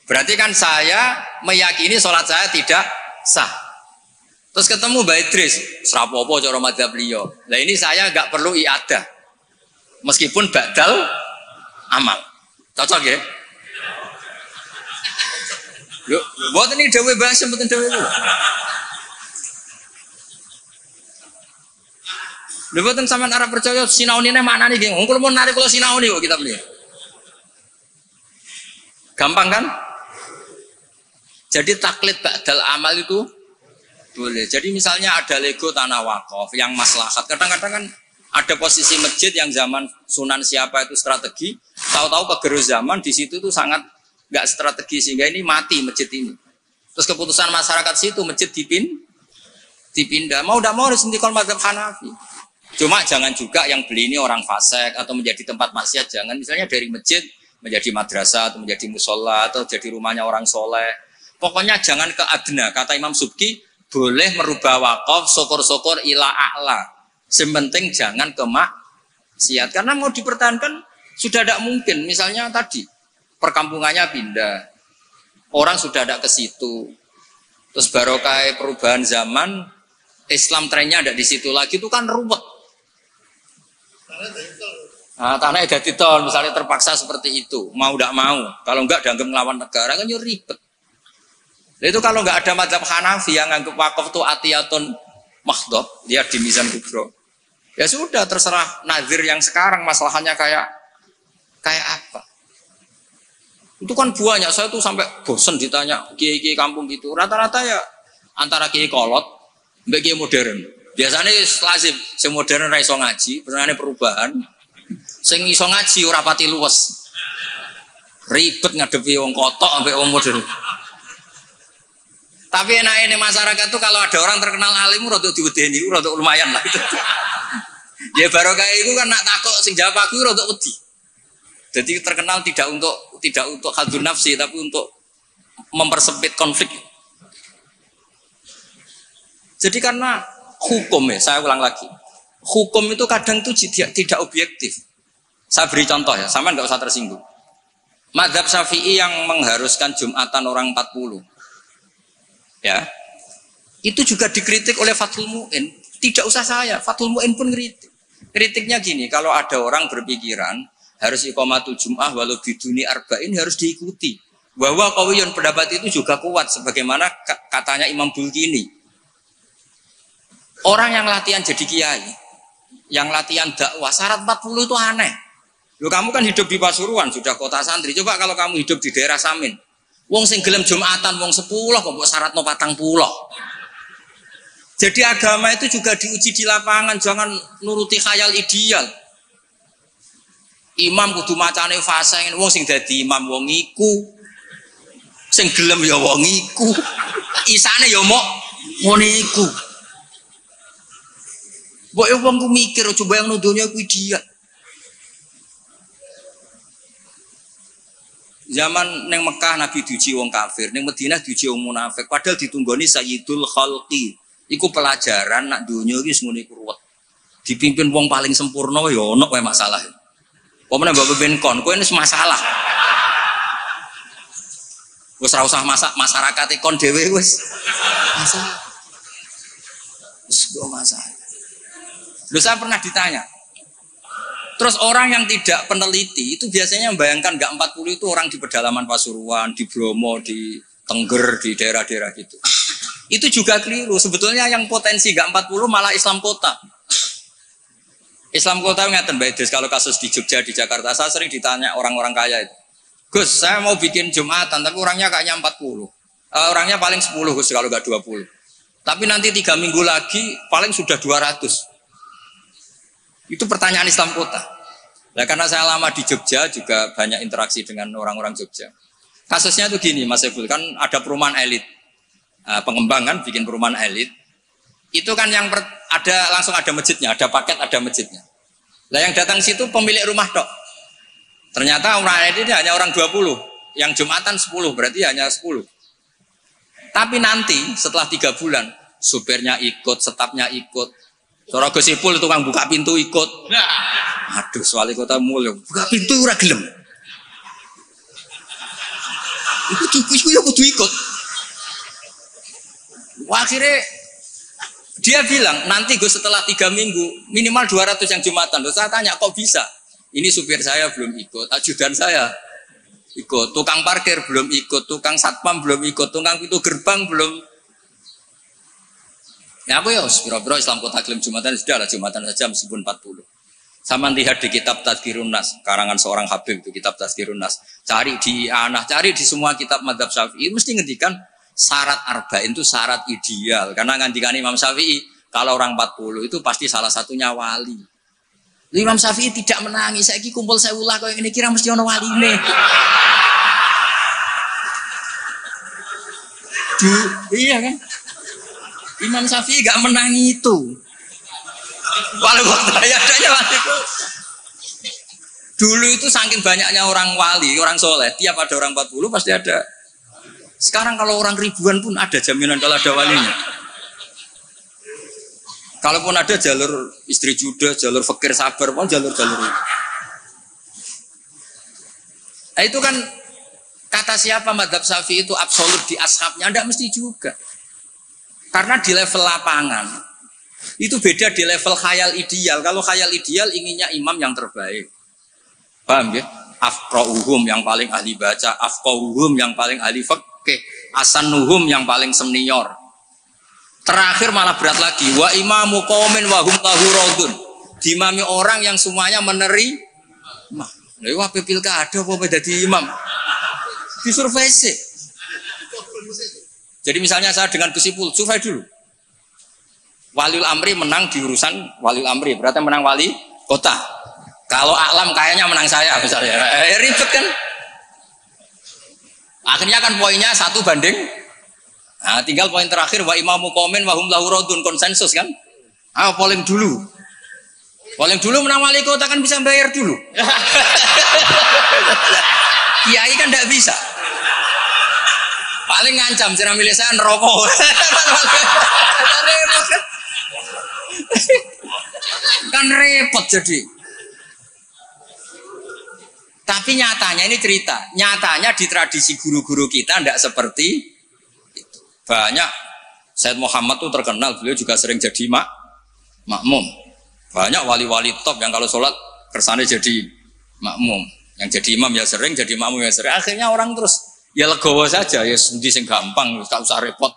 Berarti kan saya meyakini sholat saya tidak sah. Terus ketemu Mbak Idris, serapopo cara madzhab beliau. Nah ini saya nggak perlu iadah, meskipun badal amal. Cocok ya? Yuk, buat ini dewe bahasa, buat dewe itu. Lebutan sama Arab percaya sinau ini mana nih geng? Ungkul mau narik kalau sinau nih kok kita beli. Gampang kan? Jadi taklid badal amal itu boleh. Jadi misalnya ada Lego tanah wakaf yang maslahat. Kadang-kadang kan ada posisi masjid yang zaman Sunan siapa itu strategi. Tahu-tahu kegerus zaman di situ tuh sangat nggak strategi sehingga ini mati masjid ini. Terus keputusan masyarakat situ masjid dipindah. Mau tidak mau harus intikal mazhab Hanafi. Cuma jangan juga yang beli ini orang fasik atau menjadi tempat maksiat. Jangan misalnya dari masjid menjadi madrasah atau menjadi musola atau jadi rumahnya orang soleh. Pokoknya jangan ke adna. Kata Imam Subki boleh merubah wakaf syukur-syukur ila a'la. Sementing jangan ke maksiat. Karena mau dipertahankan sudah tidak mungkin. Misalnya tadi perkampungannya pindah, orang sudah ada ke situ. Terus barokah perubahan zaman, Islam trennya ada di situ lagi itu kan ruwet. Nah, tanah ada titol, misalnya terpaksa seperti itu, mau tidak mau. Kalau enggak dianggap melawan negara kan ribet. Itu kalau enggak ada mazhab Hanafi yang anggap wakaf itu atiyatun makhdhab, dia di Mizan Kubro. Ya sudah terserah nazir yang sekarang masalahnya kayak apa. Itu kan banyak, saya tuh sampai bosen ditanya kiai-kiai kampung gitu. Rata-rata ya antara kiai kolot, mbak kiai modern. Biasanya lazim, sing modern ora iso ngaji, benane perubahan. Sing iso ngaji ora pati luwes. Ribet ngadepi wong kotok sampai wong modern. Tapi enak ini masyarakat tuh kalau ada orang terkenal alim rada diwedeni, rada lumayan lah. Ya barokah iku kan nak takok sing jawab aku rada wedi. Jadi terkenal tidak untuk hadzun nafsi tapi untuk mempersempit konflik. Jadi karena hukum ya, saya ulang lagi. Hukum itu kadang itu tidak objektif. Saya beri contoh ya, sama nggak usah tersinggung. Mazhab Syafi'i yang mengharuskan Jumatan orang 40. Ya. Itu juga dikritik oleh Fathul Mu'in. Tidak usah saya, Fathul Mu'in pun kritik. Kritiknya gini, kalau ada orang berpikiran harus iqamatul Jum'ah walau biduni arba'in harus diikuti. Bahwa qawiyun pendapat itu juga kuat sebagaimana katanya Imam Bulkini. Orang yang latihan jadi kiai, yang latihan dakwah syarat 40 itu aneh. Loh, kamu kan hidup di Pasuruan, sudah kota santri. Coba kalau kamu hidup di daerah Samin. Wong sing gelem Jumatan wong 10 kok mbok syaratno 40. Jadi agama itu juga diuji di lapangan, jangan nuruti khayal ideal. Imam kudu macane fase wong sing dadi imam wong iku. Sing gelem ya wong iku. Isane ya mok ngene iku. Mbok yo wong ku mikir coba yang nuduhnya ku ideal. Zaman neng Mekah Nabi diuji wong kafir, neng Madinah diuji wong munafik. Padahal ditunggoni Sayyidul Khalqi. Iku pelajaran nak dunia iki ngono iku ruwet. Dipimpin wong paling sempurna ya ono wae masalah. Pemene mbok pimpin kon, kowe wis masalah. Wis ora usah masyarakat kon dhewe wis masalah. Wis masalah. Loh saya pernah ditanya. Terus orang yang tidak peneliti itu biasanya membayangkan enggak 40 itu orang di pedalaman Pasuruan, di Bromo, di Tengger, di daerah-daerah gitu. Itu juga keliru. Sebetulnya yang potensi enggak 40 malah Islam kota. Islam kota ngeten Mbak Idris, kalau kasus di Jogja, di Jakarta, saya sering ditanya orang-orang kaya itu. Gus, saya mau bikin Jumatan, tapi orangnya kayaknya 40. Orangnya paling 10 Gus, kalau enggak 20. Tapi nanti 3 minggu lagi paling sudah 200. Itu pertanyaan Islam kota. Nah, karena saya lama di Jogja juga banyak interaksi dengan orang-orang Jogja. Kasusnya itu gini, Mas Ebul, kan ada perumahan elit, pengembangan bikin perumahan elit. Itu kan yang langsung ada masjidnya, ada paket, ada masjidnya. Nah, yang datang situ pemilik rumah tok. Ternyata orang elit ini hanya orang 20, yang Jumatan 10, berarti hanya 10. Tapi nanti setelah 3 bulan, supirnya ikut, stafnya ikut. Cara Gosipul tukang buka pintu ikut. Aduh, wali kota mulya buka pintu ora gelem. Iku ya kudu ikut. Wah, akhirnya dia bilang nanti gue setelah 3 minggu minimal 200 yang Jumatan. Loh, saya tanya kok bisa? Ini supir saya belum ikut, ajudan saya ikut, tukang parkir belum ikut, tukang satpam belum ikut, tukang pintu gerbang belum. Ya aku ya, biro-biro Islam kota klaim Jumatan sudah lah Jumatan saja meskipun 40. Sama lihat di kitab Tazkirun Nas, karangan seorang Habib itu kitab Tazkirun Nas. Cari di Anah, cari di semua kitab Madzhab Syafi'i mesti ngendikan syarat arba'in itu syarat ideal. Karena ngendikan Imam Syafi'i kalau orang 40 itu pasti salah satunya wali. Imam Syafi'i tidak menangis. Saiki kumpul sewulah kau yang ini kira mesti ono waline. Iya kan? Imam Syafi'i gak menangi itu. Walau waktu adanya wali itu. Dulu itu saking banyaknya orang wali, orang soleh, tiap ada orang 40 pasti ada. Sekarang kalau orang ribuan pun ada jaminan kalau ada walinya. Kalaupun ada jalur istri juda, jalur fakir sabar, pun jalur-jalur itu. Nah itu kan kata siapa Madzhab Syafi'i itu absolut di ashabnya, tidak mesti juga. Karena di level lapangan itu beda di level khayal ideal. Kalau khayal ideal inginnya imam yang terbaik. Paham ya? Afqahuhum yang paling ahli baca, afqahuhum yang paling ahli fikih, asanuhum yang paling senior. Terakhir malah berat lagi. Wa imamu qaumin wa hum lahu raudun. Dimami orang yang semuanya menerima. Lha wae pilkada apa dadi imam? Disurvei sih. Jadi misalnya saya dengan Gusipul, survei dulu. Waliul Amri menang di urusan Waliul Amri, berarti menang wali kota. Kalau Aklam kayaknya menang saya misalnya. Ribet kan? Akhirnya kan poinnya 1 banding. Nah, tinggal poin terakhir wa imamu qaumin wa hum lahu raudun, konsensus kan? Polling dulu. Polling dulu menang wali kota kan bisa bayar dulu. Kiai kan tidak bisa. Paling ngancam cara milih saya neraka. Repot kan? Kan repot jadi. Tapi nyatanya ini cerita. Nyatanya di tradisi guru-guru kita tidak seperti itu. Banyak Said Muhammad tuh terkenal, beliau juga sering jadi makmum. Banyak wali-wali top yang kalau sholat kersane jadi makmum. Yang jadi imam ya sering, jadi makmum ya sering. Akhirnya orang terus ya legowo saja, ya sendi sing gampang, gak usah repot.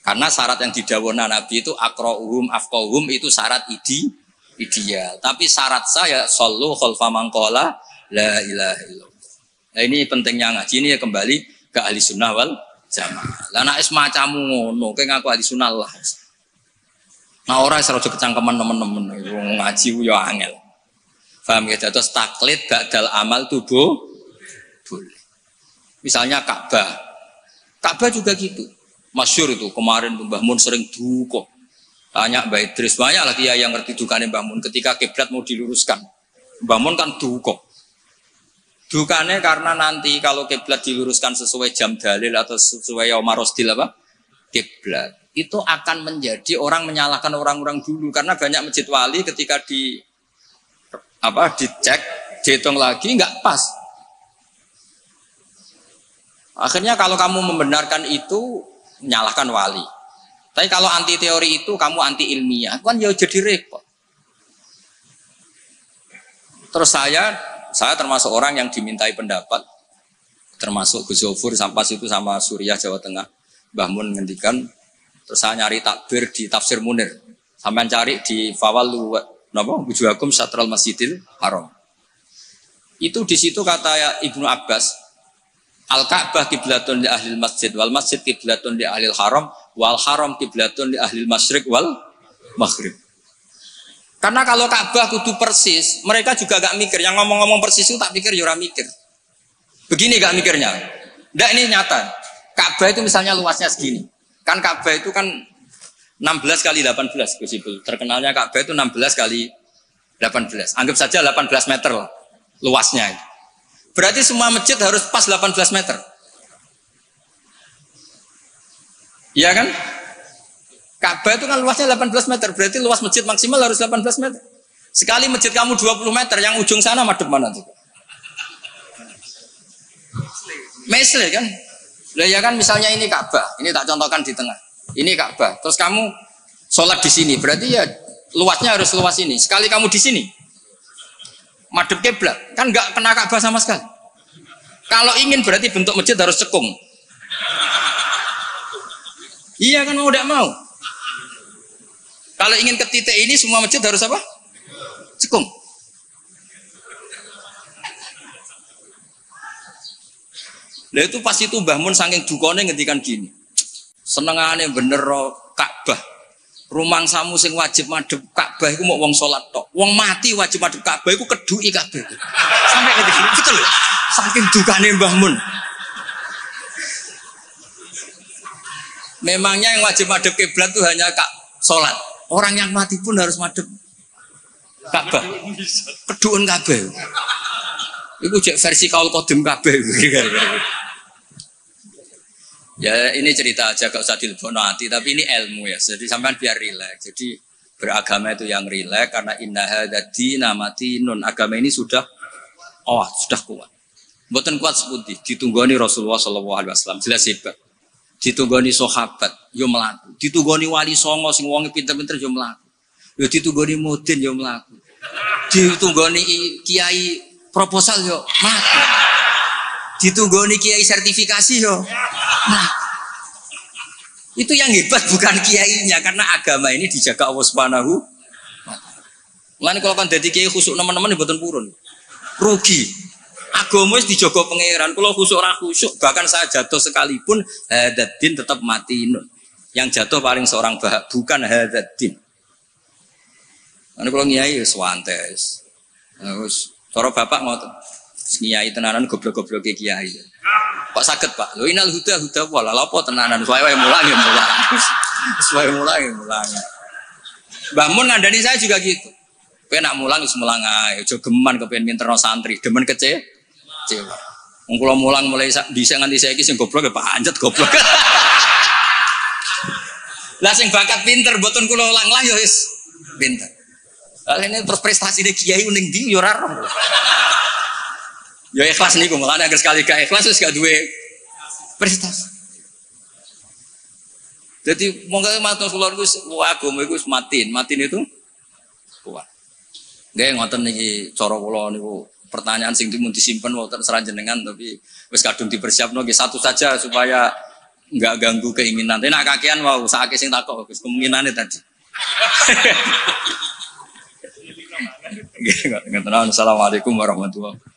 Karena syarat yang didhawuhna Nabi itu aqra'uhum afqahuhum itu syarat ideal. Tapi syarat saya shollu khalfa man qala la ilaha illallah. Nah ini pentingnya ngaji ini ya kembali ke ahli sunnah wal jamaah. Lah nek semacammu ngono, kowe ngaku ahli sunnah lah. Nah ora iso kecangkeman temen-temen ngaji ku ya angel. Paham ya? Terus taklid ba'dal amal tubuh boleh. Misalnya Ka'bah juga gitu. Masyhur itu kemarin Mbah Mun sering duka. Tanya Mbah Idris, banyak lah dia yang ngerti dukane Mbah Mun ketika kiblat mau diluruskan. Mbah Mun kan duka. Dukane karena nanti kalau kiblat diluruskan sesuai jam dalil atau sesuai yaumar rosdil apa? Kiblat. itu akan menjadi orang menyalahkan orang-orang dulu karena banyak masjid wali ketika dicek, dihitung lagi nggak pas. Akhirnya kalau kamu membenarkan itu menyalahkan wali. Tapi kalau anti teori itu kamu anti ilmiah, kan ya jadi repot. Terus saya termasuk orang yang dimintai pendapat, termasuk Gus Zofur sampai situ sama Suriah Jawa Tengah. Mbah Mun ngendikan, terus saya nyari takbir di Tafsir Munir, sampai cari di Fawalu Wujuhakum Syatral Masjidil Haram. Itu di situ kata Ibnu Abbas, Al-Ka'bah kiblatun li ahlil masjid wal masjid kiblatun li ahlil haram wal haram kiblatun li ahlil masyriq wal maghrib. Karena kalau Ka'bah kudu persis, mereka juga gak mikir. Yang ngomong-ngomong persis itu tak pikir, ya ora mikir. Begini gak mikirnya. Nggak, ini nyata. Ka'bah itu misalnya luasnya segini. Kan Ka'bah itu kan 16 kali 18 Gus Ibul. Terkenalnya Ka'bah itu 16 kali 18. Anggap saja 18 meter lah luasnya. Berarti semua masjid harus pas 18 meter. Iya kan? Ka'bah itu kan luasnya 18 meter. Berarti luas masjid maksimal harus 18 meter. Sekali masjid kamu 20 meter, yang ujung sana madep mana tuh? Mesle kan? Lah ya kan misalnya ini Ka'bah. Ini tak contohkan di tengah. Ini Ka'bah. Terus kamu sholat di sini. Berarti ya luasnya harus luas ini. Sekali kamu di sini, madep kiblat, kan nggak kena Ka'bah sama sekali. Kalau ingin berarti bentuk masjid harus cekung. Iya kan, mau tidak mau. Kalau ingin ke titik ini semua masjid harus apa? Cekung. Lah itu pas itu Mbah Mun saking dukane ngendikan gini. Senengane bener Ka'bah. Rumang samu sing wajib madhep Ka'bah iku mau wong salat tok. Wong mati wajib madhep Ka'bah iku keduki kabeh. Sampai ketik betul lho. Saking dukane Mbah Mun. Memangnya yang wajib madhep kiblat itu hanya salat. Orang yang mati pun harus madhep Ka'bah. Keduun kabeh. Iku cek versi kaul qadim kabeh. Ya ini cerita aja, gak usah dilebono hati, tapi ini ilmu ya. Jadi sampean biar rileks. Jadi beragama itu yang rileks karena inna hadzina matinun. Agama ini sudah kuat. Mboten kuat sepundi ditunggoni Rasulullah sallallahu alaihi wasallam jelas hebat. Ditunggoni sahabat yo mlaku. Ditunggoni wali songo sing wonge pinter-pinter yo mlaku. Yo ditunggoni mudin yo mlaku. Ditunggoni kiai proposal yo mlaku. Ditunggoni kiai sertifikasi yo. Nah, itu yang hebat bukan kiainya, karena agama ini dijaga Allah Subhanahu. Mulane kalau kan dadi kiai khusuk teman-teman mboten purun. Rugi. Agama wis dijaga pangeran. Kalau khusuk ora khusuk, bahkan saya jatuh sekalipun hadzin tetap mati. Yang jatuh paling seorang bukan hadzin. Mulane kalau kiai wis wantes. Terus cara bapak ngoten. Kiai tenanan goblok-goblok kiai. Kok sakit Pak? Lho inal huda wala apa tenanan suwe mulang. Suwe mulang. Mbah Mun ngandani saya juga gitu. Kowe nak mulang wis mulang ae, aja geman kepen pinterno santri, demen kecewa. Wong kula mulang mulai dhisik nganti saiki sing goblok ya pancet goblok. Lah sing bakat pinter mboten kula ulang-ulang ya wis pinter. Lah ini terus prestasine kiai ning ndi ya ora roh. Ya ikhlas niku, makanya agar sekali gak ikhlas wis gak duwe prestasi. Jadi monggo matur kula niku agama iku wis matin itu kuat. Nggih ngoten niki cara kula niku pertanyaan sing dimun disimpen wonten seranjenengan tapi wis kadung dipersiapno nggih satu saja supaya enggak ganggu keinginan. Tapi nek kakean wau sakake sing takok Gus kemungkinane tadi. Nggih, Assalamualaikum warahmatullahi wabarakatuh.